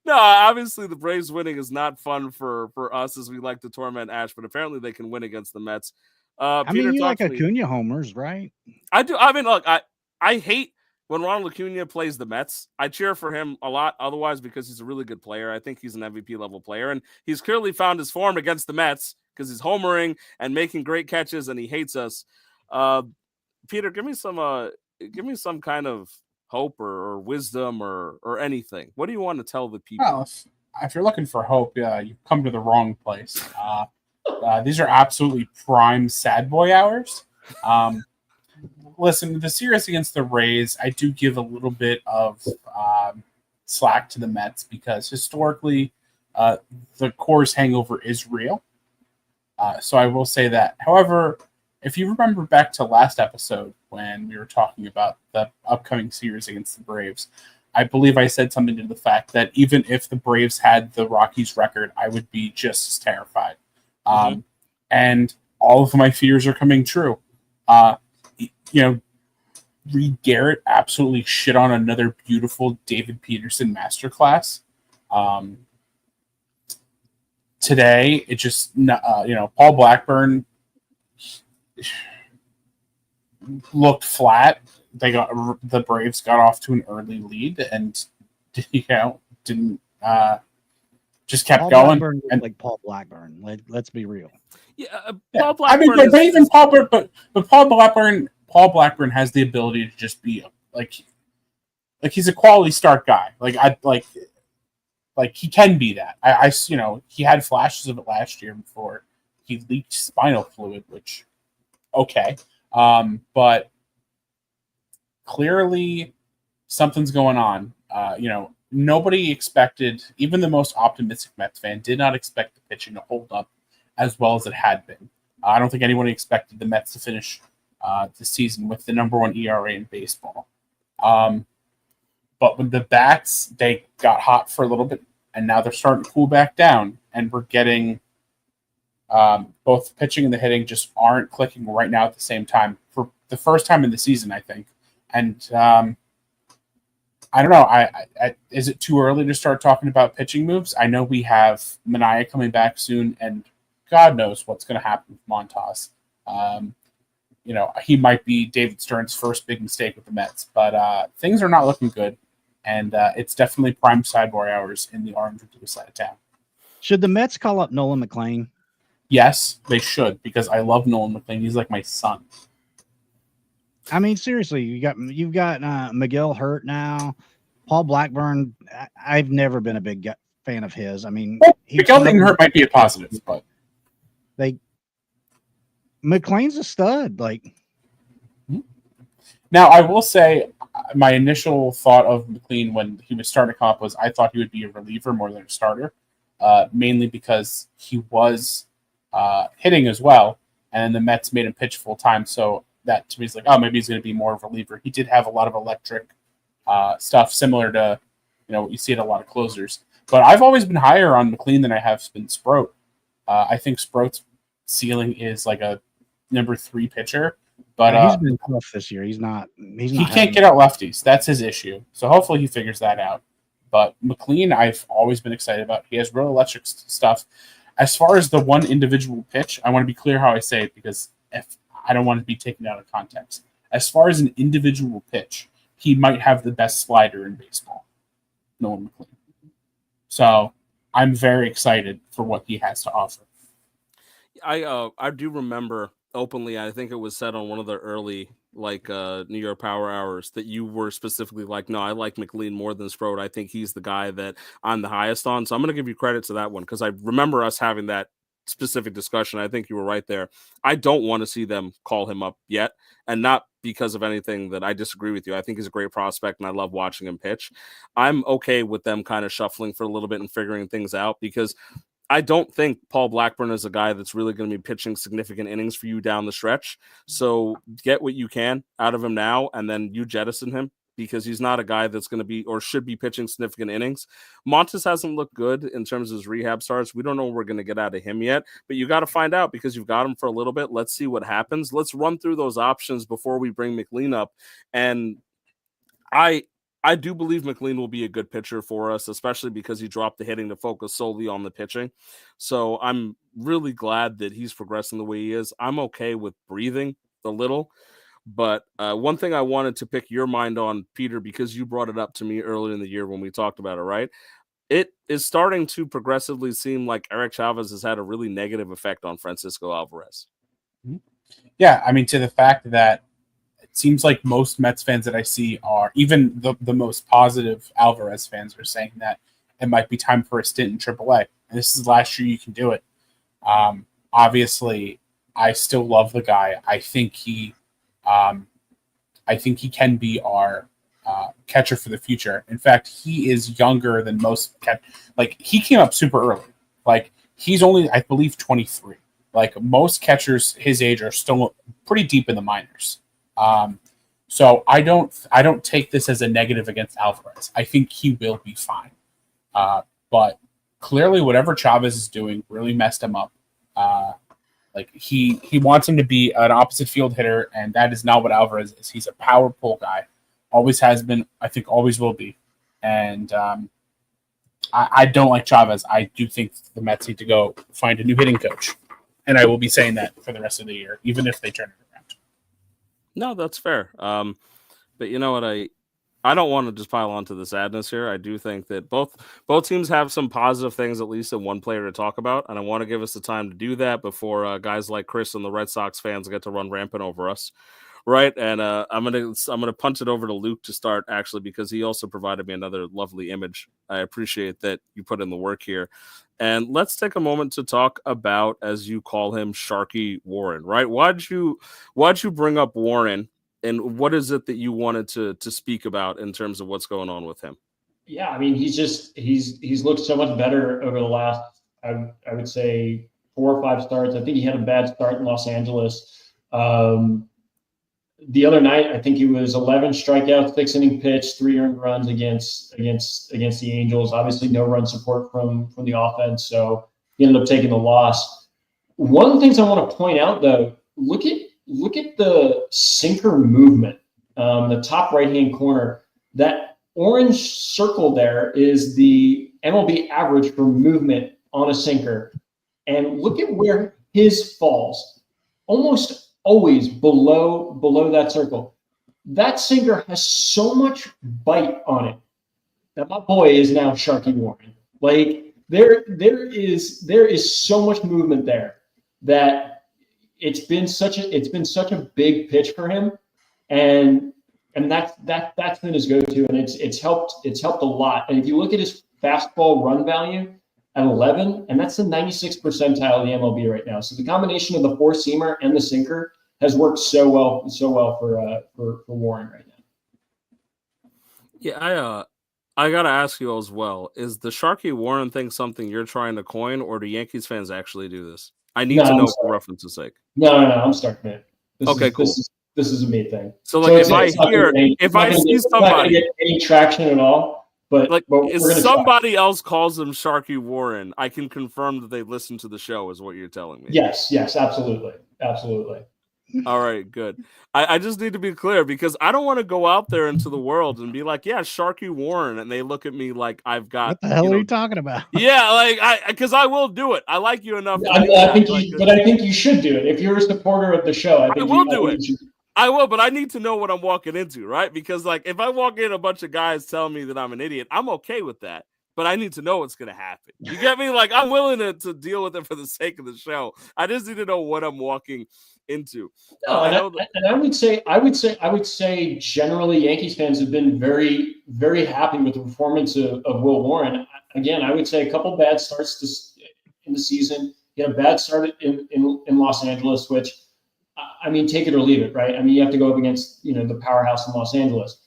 No, obviously the Braves winning is not fun for us as we like to torment Ash, but apparently they can win against the Mets. I mean, you like Acuna homers, right? I do. I mean, look, I hate when Ronald Acuna plays the Mets. I cheer for him a lot otherwise because he's a really good player. I think he's an MVP level player, and he's clearly found his form against the Mets because he's homering and making great catches, and he hates us. Peter, give me some kind of hope or wisdom or anything. What do you want to tell the people? Well, if you're looking for hope, you've come to the wrong place. These are absolutely prime sad boy hours. Listen, the series against the Rays, I do give a little bit of slack to the Mets because historically the Coors hangover is real. So I will say that. However, if you remember back to last episode when we were talking about the upcoming series against the Braves, I believe I said something to the fact that even if the Braves had the Rockies record, I would be just as terrified. And all of my fears are coming true. Reed Garrett absolutely shit on another beautiful David Peterson masterclass. Today, it just, Paul Blackburn looked flat. The Braves got off to an early lead and didn't just kept Paul going. Blackburn and like Paul Blackburn. Let's be real. Yeah, Paul Blackburn. Paul Blackburn has the ability to just be like he's a quality start guy. Like he can be that. He had flashes of it last year before he leaked spinal fluid, which okay. But clearly something's going on. Nobody expected, even the most optimistic Mets fan did not expect the pitching to hold up as well as it had been. I don't think anyone expected the Mets to finish the season with the number 1 ERA in baseball. But with the bats, they got hot for a little bit, and now they're starting to cool back down, and we're getting both the pitching and the hitting just aren't clicking right now at the same time for the first time in the season, I think. And I don't know. Is it too early to start talking about pitching moves? I know we have Manaea coming back soon, and God knows what's going to happen with Montas. He might be David Stern's first big mistake with the Mets, but things are not looking good, and it's definitely prime sideboard hours in the Orange Blue side of town. Should the Mets call up Nolan McLean? Yes, they should, because I love Nolan McLean. He's like my son. I mean, seriously, you've got McGill hurt now. Paul Blackburn, I've never been a big fan of his. I mean, McGill being hurt might be a positive, but McLean's a stud. Now, I will say my initial thought of McLean when he was starting comp was I thought he would be a reliever more than a starter, mainly because he was hitting as well, and the Mets made him pitch full time. So that to me is like, oh, maybe he's going to be more of a reliever. He did have a lot of electric stuff similar to what you see at a lot of closers. But I've always been higher on McLean than I have been Sproat. I think Sproat's ceiling is like a number 3 pitcher. But he's been tough this year. He can't get out lefties. That's his issue. So hopefully he figures that out. But McLean, I've always been excited about. He has real electric stuff. As far as the one individual pitch, I want to be clear how I say it because if I don't want to be taken out of context. As far as an individual pitch, he might have the best slider in baseball, Nolan McLean. So I'm very excited for what he has to offer. I do remember openly, I think it was said on one of the early New York Power Hours that you were specifically like, no, I like McLean more than Sproat. I think he's the guy that I'm the highest on. So I'm going to give you credit to that one because I remember us having that specific discussion. I think you were right there. I don't want to see them call him up yet, and not because of anything that I disagree with you. I think he's a great prospect and I love watching him pitch. I'm okay with them kind of shuffling for a little bit and figuring things out because I don't think Paul Blackburn is a guy that's really going to be pitching significant innings for you down the stretch. So get what you can out of him now, and then you jettison him because he's not a guy that's going to be or should be pitching significant innings. Montes hasn't looked good in terms of his rehab starts. We don't know what we're going to get out of him yet, but you got to find out because you've got him for a little bit. Let's see what happens. Let's run through those options before we bring McLean up. And I do believe McLean will be a good pitcher for us, especially because he dropped the hitting to focus solely on the pitching. So I'm really glad that he's progressing the way he is. I'm okay with breathing a little. But one thing I wanted to pick your mind on, Peter, because you brought it up to me earlier in the year when we talked about it, right? It is starting to progressively seem like Eric Chavez has had a really negative effect on Francisco Alvarez. Yeah, I mean, to the fact that it seems like most Mets fans that I see are, even the most positive Alvarez fans are saying that it might be time for a stint in AAA. And this is last year you can do it. Obviously, I still love the guy. I think he can be our catcher for the future. In fact, he is younger than most. He came up super early. Like, he's only, I believe, 23. Like, most catchers his age are still pretty deep in the minors. So I don't take this as a negative against Alvarez. I think he will be fine. But clearly, whatever Chavez is doing really messed him up. He wants him to be an opposite field hitter, and that is not what Alvarez is. He's a power pull guy. Always has been, I think always will be. And I don't like Chavez. I do think the Mets need to go find a new hitting coach. And I will be saying that for the rest of the year, even if they turn it around. No, that's fair. But you know what? I don't want to just pile on to the sadness here. I do think that both teams have some positive things, at least in one player to talk about, and I want to give us the time to do that before guys like Chris and the Red Sox fans get to run rampant over us, right? And I'm gonna punch it over to Luke to start, actually, because he also provided me another lovely image. I appreciate that you put in the work here, and let's take a moment to talk about, as you call him, Sharky Warren, right? Why'd you bring up Warren? And what is it that you wanted to speak about in terms of what's going on with him? Yeah, I mean, he's looked so much better over the last, I would say, 4 or 5 starts. I think he had a bad start in Los Angeles. The other night, I think he was 11 strikeouts, 6 inning pitch, 3 earned runs against the Angels. Obviously, no run support from the offense, so he ended up taking the loss. One of the things I want to point out, though, look at the sinker movement, the top right-hand corner. That orange circle there is the MLB average for movement on a sinker. And look at where his falls. Almost always below that circle. That sinker has so much bite on it that my boy is now Sharky Warren. Like there is so much movement there that it's been such a big pitch for him, and that's been his go-to, and it's helped a lot. And if you look at his fastball run value at 11, and that's the 96th percentile of the MLB right now. So the combination of the four-seamer and the sinker has worked so well for Warren right now. Yeah, I gotta ask you as well: is the Sharky Warren thing something you're trying to coin, or do Yankees fans actually do this? I need to know for reference's sake. No, I'm starting it. Cool. This is a me thing. So like, if I see somebody, not gonna get any traction at all. But like, if somebody else calls them Sharky Warren, I can confirm that they listen to the show, is what you're telling me. Yes, absolutely. All right, good. I just need to be clear, because I don't want to go out there into the world and be like, yeah, Sharky Warren, and they look at me like I've got. What the hell are you talking about? Yeah, like because I will do it. I like you enough. I think you should do it if you're a supporter of the show. I will do it. I will, but I need to know what I'm walking into, right? Because like if I walk in a bunch of guys telling me that I'm an idiot, I'm okay with that. But I need to know what's going to happen. You get me? Like I'm willing to deal with it for the sake of the show. I just need to know what I'm walking into. I would say generally Yankees fans have been very, very happy with the performance of Will Warren. Again, I would say a couple bad starts in the season. He had a bad start in Los Angeles, which, I mean, take it or leave it, right? I mean, you have to go up against, the powerhouse in Los Angeles.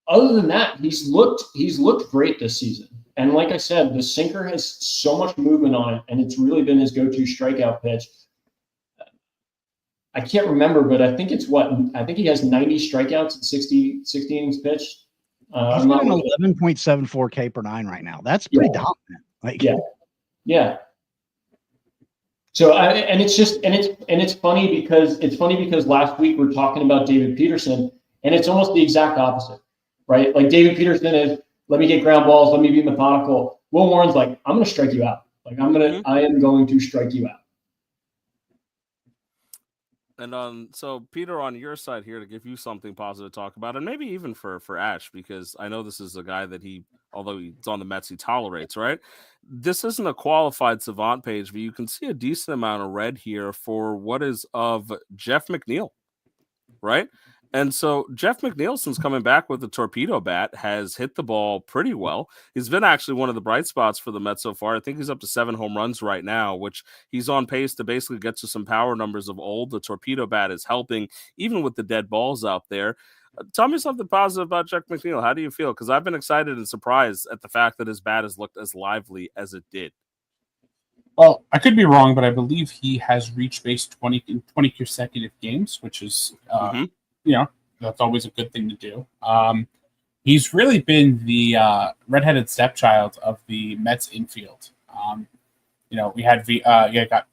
Other than that, he's looked great this season. And like I said, the sinker has so much movement on it, and it's really been his go-to strikeout pitch. I can't remember, but I think he has 90 strikeouts at 60 innings pitched. He's got an 11.74 K per nine right now. That's pretty dominant. Yeah. So it's funny because last week we're talking about David Peterson, and it's almost the exact opposite, right? Like David Peterson is, let me get ground balls, let me be methodical. Will Warren's like, I'm going to strike you out. Like I am going to strike you out. And so Peter, on your side here, to give you something positive to talk about, and maybe even for Ash, because I know this is a guy that although he's on the Mets, he tolerates, right? This isn't a qualified savant page, but you can see a decent amount of red here for what is of Jeff McNeil, right? And so Jeff McNeil, since coming back with the torpedo bat, has hit the ball pretty well. He's been actually one of the bright spots for the Mets so far. I think he's up to 7 home runs right now, which he's on pace to basically get to some power numbers of old. The torpedo bat is helping, even with the dead balls out there. Tell me something positive about Jeff McNeil. How do you feel? Because I've been excited and surprised at the fact that his bat has looked as lively as it did. Well, I could be wrong, but I believe he has reached base 20 consecutive games, which is that's always a good thing to do. He's really been the redheaded stepchild of the Mets infield. We had got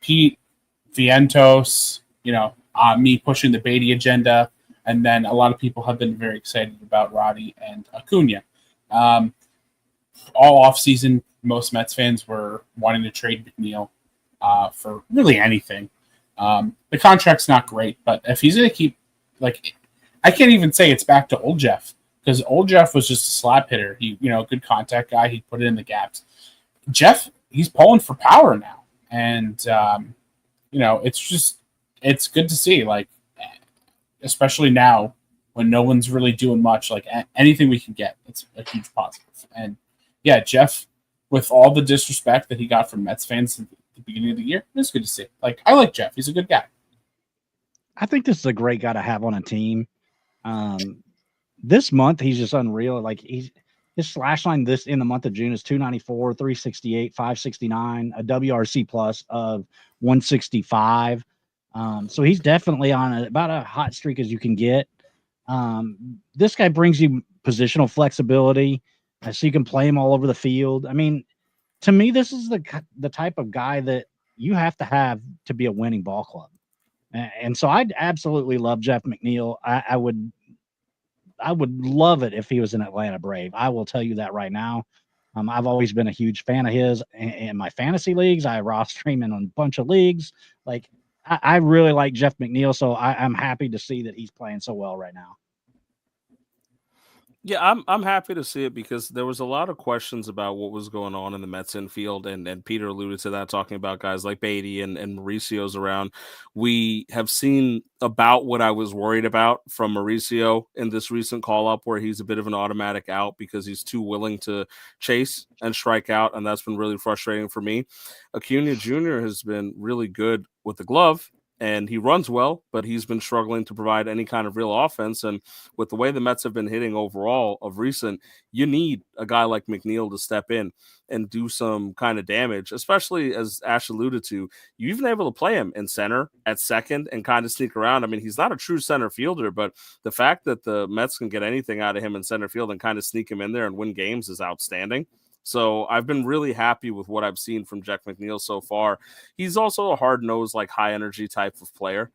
Pete, Vientos, me pushing the Beatty agenda, and then a lot of people have been very excited about Roddy and Acuna. All offseason, most Mets fans were wanting to trade McNeil for really anything. The contract's not great, but if he's going to keep, I can't even say it's back to old Jeff, because old Jeff was just a slap hitter. He, good contact guy. He'd put it in the gaps. Jeff, he's pulling for power now. And, it's good to see, especially now when no one's really doing much, anything we can get, it's a huge positive. And yeah, Jeff, with all the disrespect that he got from Mets fans at the beginning of the year, it's good to see. I like Jeff. He's a good guy. I think this is a great guy to have on a team. This month, he's just unreal. His slash line in the month of June is 294, 368, 569, a WRC plus of 165. So he's definitely on about a hot streak as you can get. This guy brings you positional flexibility, so you can play him all over the field. I mean, to me, this is the type of guy that you have to be a winning ball club. And so I'd absolutely love Jeff McNeil. I would would love it if he was an Atlanta Brave. I will tell you that right now. I've always been a huge fan of his in my fantasy leagues. I roster him in a bunch of leagues. Like I really like Jeff McNeil, so I'm happy to see that he's playing so well right now. Yeah, I'm happy to see it because there was a lot of questions about what was going on in the Mets infield, and Peter alluded to that, talking about guys like Beatty and Mauricio's around. We have seen about what I was worried about from Mauricio in this recent call-up, where he's a bit of an automatic out because he's too willing to chase and strike out, and that's been really frustrating for me. Acuna Jr. has been really good with the glove, and he runs well, but he's been struggling to provide any kind of real offense. And with the way the Mets have been hitting overall of recent, you need a guy like McNeil to step in and do some kind of damage, especially as Ash alluded to. You've been able to play him in center, at second, and kind of sneak around. I mean, he's not a true center fielder, but the fact that the Mets can get anything out of him in center field and kind of sneak him in there and win games is outstanding. So I've been really happy with what I've seen from Jeff McNeil so far. He's also a hard-nosed, like high-energy type of player,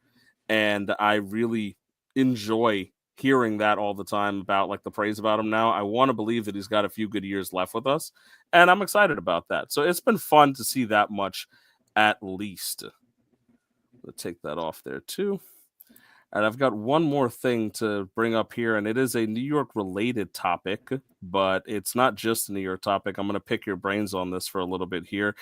and I really enjoy hearing that all the time about like the praise about him now. I want to believe that he's got a few good years left with us, and I'm excited about that. So it's been fun to see that much at least. Let's take that off there too. And I've got one more thing to bring up here, and it is a New York-related topic, but it's not just a New York topic. I'm going to pick your brains on this for a little bit here.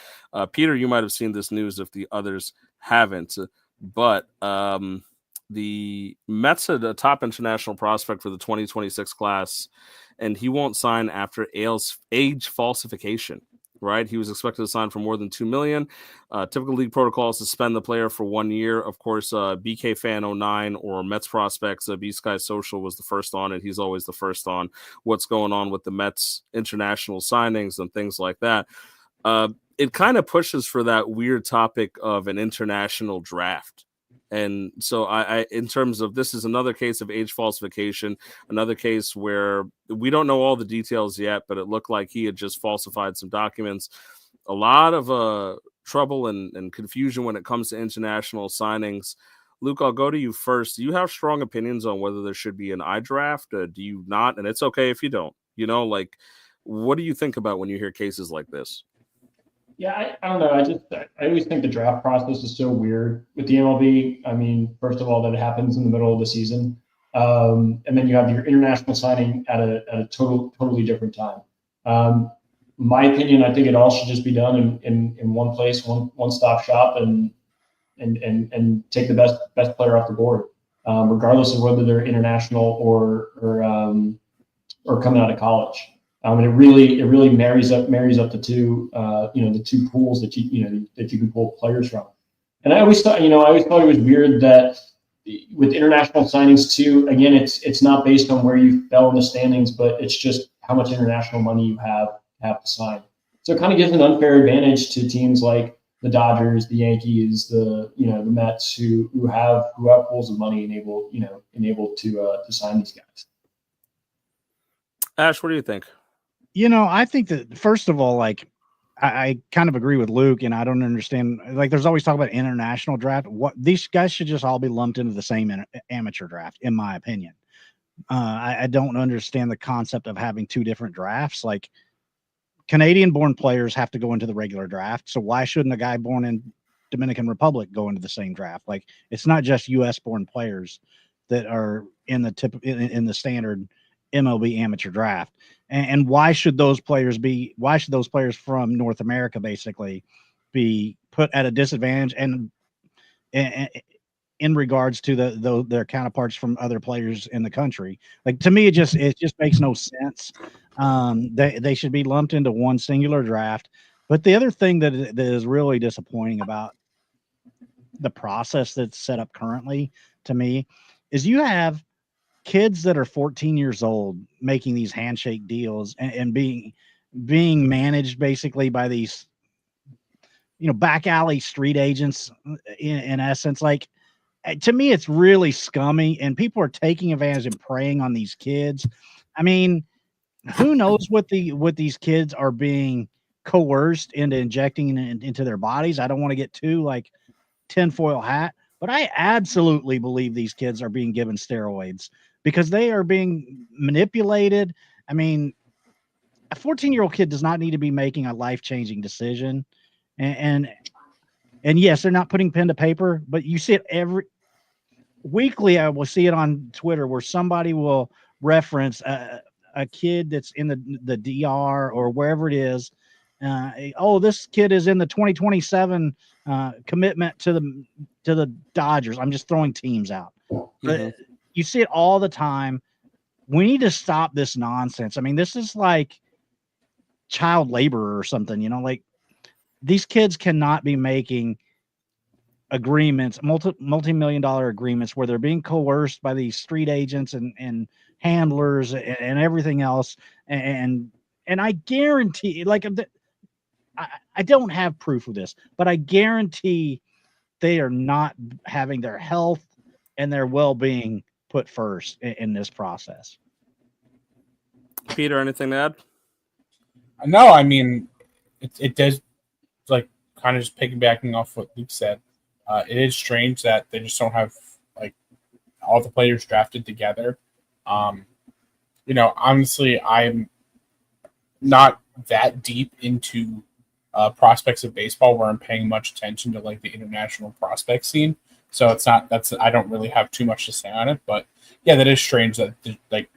Peter, you might have seen this news if the others haven't, but the Mets had a top international prospect for the 2026 class, and he won't sign after age falsification. Right, he was expected to sign for more than $2 million. Typical league protocol is to suspend the player for 1 year. Of course, BK Fan 09 or Mets Prospects, B Sky Social was the first on it. He's always the first on what's going on with the Mets international signings and things like that. It kind of pushes for that weird topic of an international draft. And so I in terms of, this is another case of age falsification, another case where we don't know all the details yet, but it looked like he had just falsified some documents. A lot of trouble and confusion when it comes to international signings. Luke, I'll go to you first. Do you have strong opinions on whether there should be an iDraft? Do you not? And it's okay if you don't. You know, like, what do you think about when you hear cases like this? Yeah, I don't know. I always think the draft process is so weird with the MLB. I mean, first of all, that it happens in the middle of the season, and then you have your international signing at a totally different time. My opinion, I think it all should just be done in one place, one stop shop, and take the best player off the board, regardless of whether they're international or coming out of college. And it really marries up the two, the two pools that you can pull players from. And I always thought it was weird that with international signings too, again, it's not based on where you fell in the standings, but it's just how much international money you have to sign. So it kind of gives an unfair advantage to teams like the Dodgers, the Yankees, the Mets who have pools of money and able to sign these guys. Ash, what do you think? I think that, first of all, like, I kind of agree with Luke, and I don't understand. Like, there's always talk about international draft. What these guys should just all be lumped into the same amateur draft, in my opinion. I don't understand the concept of having two different drafts. Like, Canadian-born players have to go into the regular draft, so why shouldn't a guy born in Dominican Republic go into the same draft? Like, it's not just U.S.-born players that are in the standard MLB amateur draft. And why should those players from North America basically be put at a disadvantage and in regards to their counterparts from other players in the country? Like, to me, it just makes no sense. They should be lumped into one singular draft. But the other thing that is really disappointing about the process that's set up currently, to me, is you have kids that are 14 years old making these handshake deals and being managed basically by these, back alley street agents in essence. Like, to me, it's really scummy, and people are taking advantage and preying on these kids. I mean, who knows what these kids are being coerced into injecting into their bodies. I don't want to get too like tinfoil hat, But I absolutely believe these kids are being given steroids because they are being manipulated. I mean, a 14-year-old kid does not need to be making a life-changing decision. And yes, they're not putting pen to paper, but you see it every weekly. I will see it on Twitter where somebody will reference a kid that's in the DR or wherever it is. This kid is in the 2027 commitment to the Dodgers. I'm just throwing teams out. But you see it all the time. We need to stop this nonsense. I mean, this is like child labor or something, like these kids cannot be making agreements, multi-million-dollar agreements where they're being coerced by these street agents and handlers and everything else. And I guarantee, like, I don't have proof of this, but I guarantee they are not having their health and their well-being put first in this process. Peter, anything to add? No, I mean, it does, like, kind of just piggybacking off what Luke said. It is strange that they just don't have, like, all the players drafted together. Honestly, I'm not that deep into prospects of baseball where I'm paying much attention to, like, the international prospect scene. So I don't really have too much to say on it. But yeah, that is strange that, like,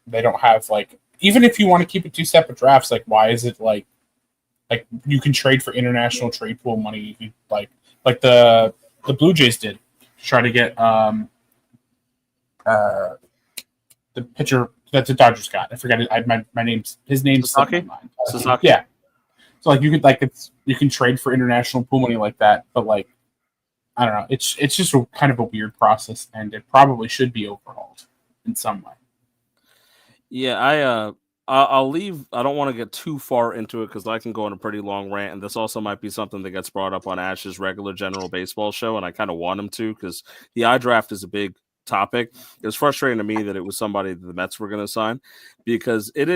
they don't have, like, even if you want to keep it two separate drafts, like, why is it like you can trade for international trade pool money, like the Blue Jays did to try to get the pitcher that the Dodgers got. I forgot it. My name's his name's Sasaki. Sasaki. Yeah. So, like, you can trade for international pool money like that, but, like, I don't know. It's just kind of a weird process, and it probably should be overhauled in some way. Yeah, I'll leave. I don't want to get too far into it because I can go on a pretty long rant, and this also might be something that gets brought up on Ash's regular general baseball show, and I kind of want him to because the iDraft is a big topic. It was frustrating to me that it was somebody that the Mets were going to sign because it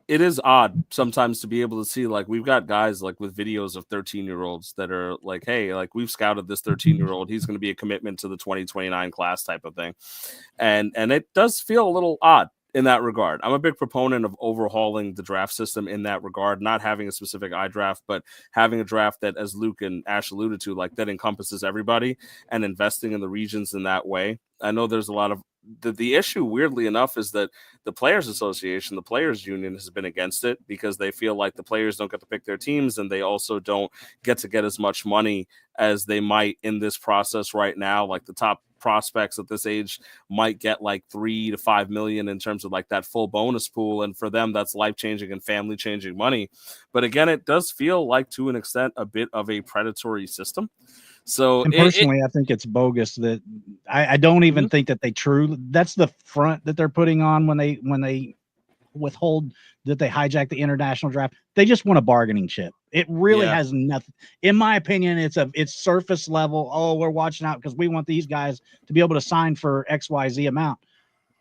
is odd sometimes to be able to see, like, we've got guys like with videos of 13-year-olds that are like, hey, like, we've scouted this 13-year-old. He's going to be a commitment to the 2029 class type of thing. And it does feel a little odd in that regard. I'm a big proponent of overhauling the draft system in that regard, not having a specific iDraft, but having a draft that, as Luke and Ash alluded to, like, that encompasses everybody and investing in the regions in that way. I know there's a lot of the issue, weirdly enough, is that the Players Association, the Players Union, has been against it because they feel like the players don't get to pick their teams and they also don't get as much money as they might in this process right now. Like, the top prospects at this age might get like 3 to 5 million in terms of, like, that full bonus pool, and for them that's life-changing and family-changing money. But again, it does feel like, to an extent, a bit of a predatory system. So, and personally, I think it's bogus. That I don't even think that that's the front that they're putting on when they withhold that they hijack the international draft. They just want a bargaining chip. It really has nothing. In my opinion, it's surface level. Oh, we're watching out because we want these guys to be able to sign for XYZ amount.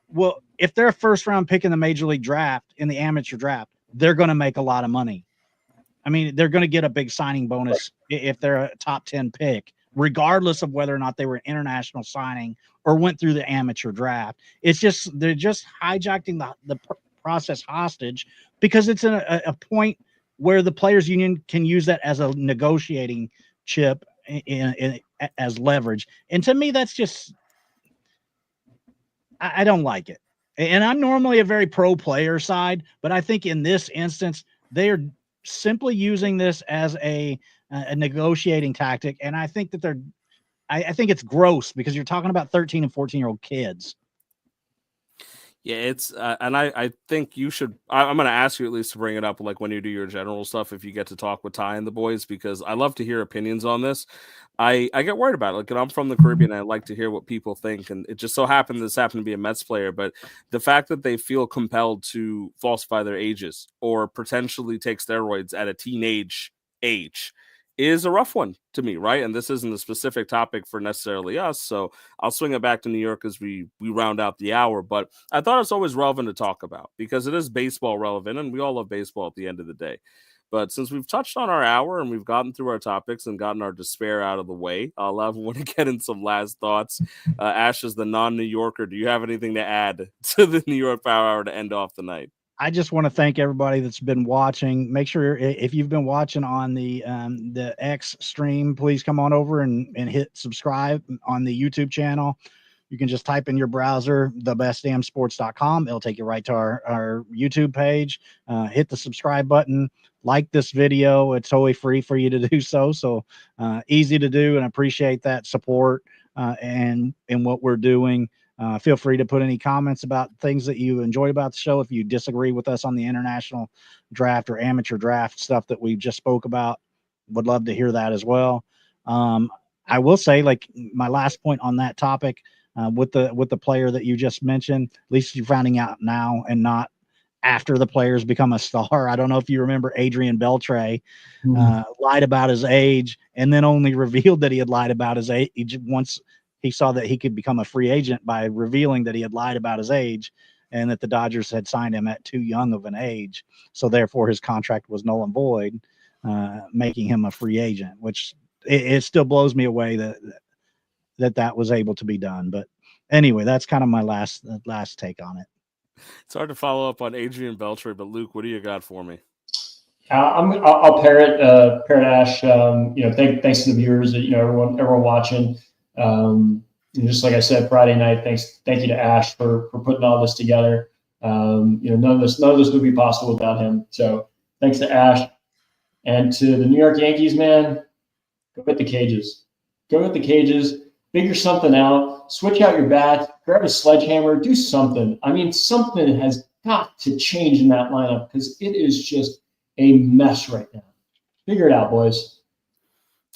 Well, if they're a first round pick in the major league draft, in the amateur draft, they're going to make a lot of money. I mean, they're going to get a big signing bonus if they're a top 10 pick, regardless of whether or not they were an international signing or went through the amateur draft. It's just, they're just hijacking the process hostage because it's a point where the players union can use that as a negotiating chip as leverage. And to me, that's just, I don't like it. And I'm normally a very pro player side, but I think in this instance, they're simply using this as a negotiating tactic. And I think that I think it's gross because you're talking about 13 and 14-year-old kids. Yeah, it's and I think you should. I'm going to ask you at least to bring it up, like, when you do your general stuff, if you get to talk with Ty and the boys, because I love to hear opinions on this. I get worried about it. Like, I'm from the Caribbean, and I like to hear what people think. And it just so happened this happened to be a Mets player, but the fact that they feel compelled to falsify their ages or potentially take steroids at a teenage age is a rough one to me, right? And this isn't a specific topic for necessarily us, so I'll swing it back to New York as we round out the hour. But I thought it's always relevant to talk about because it is baseball relevant, and we all love baseball at the end of the day. But since we've touched on our hour and we've gotten through our topics and gotten our despair out of the way, I'll have one to get in some last thoughts. Ash, as the non-New Yorker, do you have anything to add to the New York Power Hour to end off the night? I just want to thank everybody that's been watching. Make sure if you've been watching on the X stream, please come on over and hit subscribe on the YouTube channel. You can just type in your browser, thebestdamnsports.com. It'll take you right to our YouTube page. Hit the subscribe button. Like this video. It's totally free for you to do so. So easy to do, and appreciate that support and what we're doing. Feel free to put any comments about things that you enjoyed about the show. If you disagree with us on the international draft or amateur draft stuff that we just spoke about, would love to hear that as well. I will say, like, my last point on that topic, with the player that you just mentioned, at least you're finding out now and not after the player's become a star. I don't know if you remember Adrian Beltre lied about his age and then only revealed that he had lied about his age once he saw that he could become a free agent by revealing that he had lied about his age and that the Dodgers had signed him at too young of an age. So therefore his contract was null and void, making him a free agent, which it still blows me away that was able to be done. But anyway, that's kind of my last take on it. It's hard to follow up on Adrian Beltre, but Luke, what do you got for me? I'll parrot Ash. Thanks to the viewers, everyone watching. Just like I said Friday night, thank you to Ash for putting all this together. None of this would be possible without him. So thanks to Ash, and to the New York Yankees, man. Go hit the cages. Figure something out. Switch out your bat. Grab a sledgehammer. Do something. I mean, something has got to change in that lineup because it is just a mess right now. Figure it out, boys.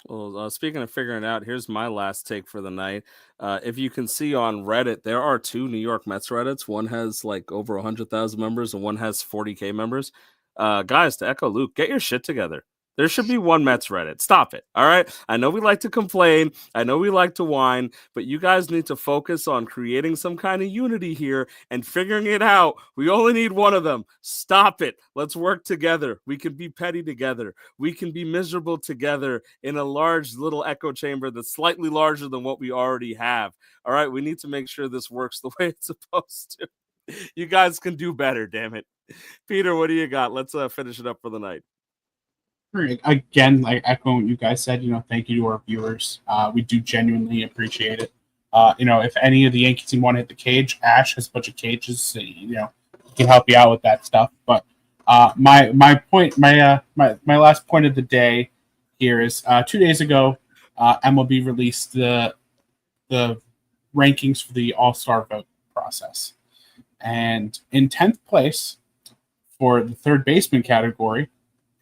Well, speaking of figuring it out, here's my last take for the night. If you can see on Reddit, there are 2 New York Mets Reddits. One has like over 100,000 members and one has 40K members. Guys, to echo Luke, get your shit together. There should be one Mets Reddit. Stop it. All right. I know we like to complain. I know we like to whine, but you guys need to focus on creating some kind of unity here and figuring it out. We only need one of them. Stop it. Let's work together. We can be petty together. We can be miserable together in a large little echo chamber that's slightly larger than what we already have. All right. We need to make sure this works the way it's supposed to. You guys can do better. Damn it. Peter, what do you got? Let's finish it up for the night. Again, like echoing what you guys said, thank you to our viewers. We do genuinely appreciate it. If any of the Yankees team want to hit the cage, Ash has a bunch of cages. So, he can help you out with that stuff. But my last point of the day here is 2 days ago, MLB released the rankings for the All-Star vote process, and in 10th place for the third baseman category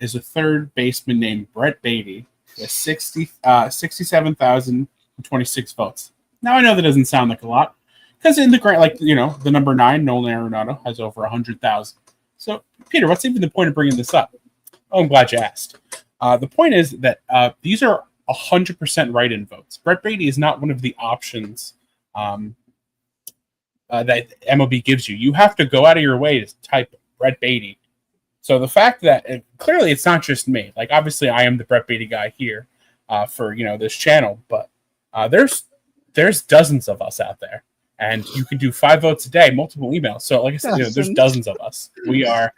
is a third baseman named Brett Beatty with 67,026 votes. Now I know that doesn't sound like a lot, because in the the number 9, Nolan Arenado, has over 100,000. So Peter, what's even the point of bringing this up? Oh, I'm glad you asked. The point is that these are 100% write-in votes. Brett Beatty is not one of the options that MLB gives you. You have to go out of your way to type Brett Beatty. So the fact that clearly it's not just me, like obviously I am the Brett Beatty guy here for this channel, but there's dozens of us out there, and you can do 5 votes a day, multiple emails. So like I said, there's dozens of us. We are,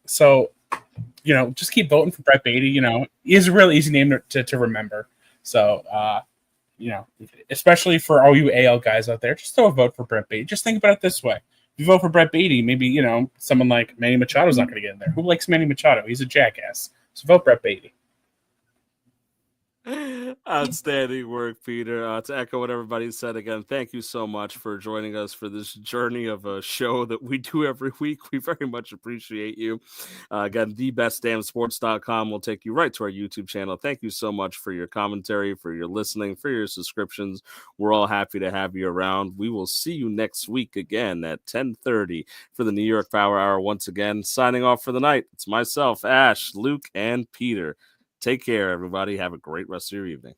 just keep voting for Brett Beatty. He's a really easy name to remember. So especially for all you AL guys out there, just throw a vote for Brett Beatty. Just think about it this way. If you vote for Brett Beatty, maybe, someone like Manny Machado's not going to get in there. Who likes Manny Machado? He's a jackass. So vote Brett Beatty. Outstanding work, Peter. To echo what everybody said again, thank you so much for joining us for this journey of a show that we do every week. We very much appreciate you. Again, thebestdamnsports.com will take you right to our YouTube channel. Thank you so much for your commentary, for your listening, for your subscriptions. We're all happy to have you around. We will see you next week again at 10:30 for the New York Power Hour. Once again, signing off for the night. It's myself, Ash, Luke, and Peter. Take care, everybody. Have a great rest of your evening.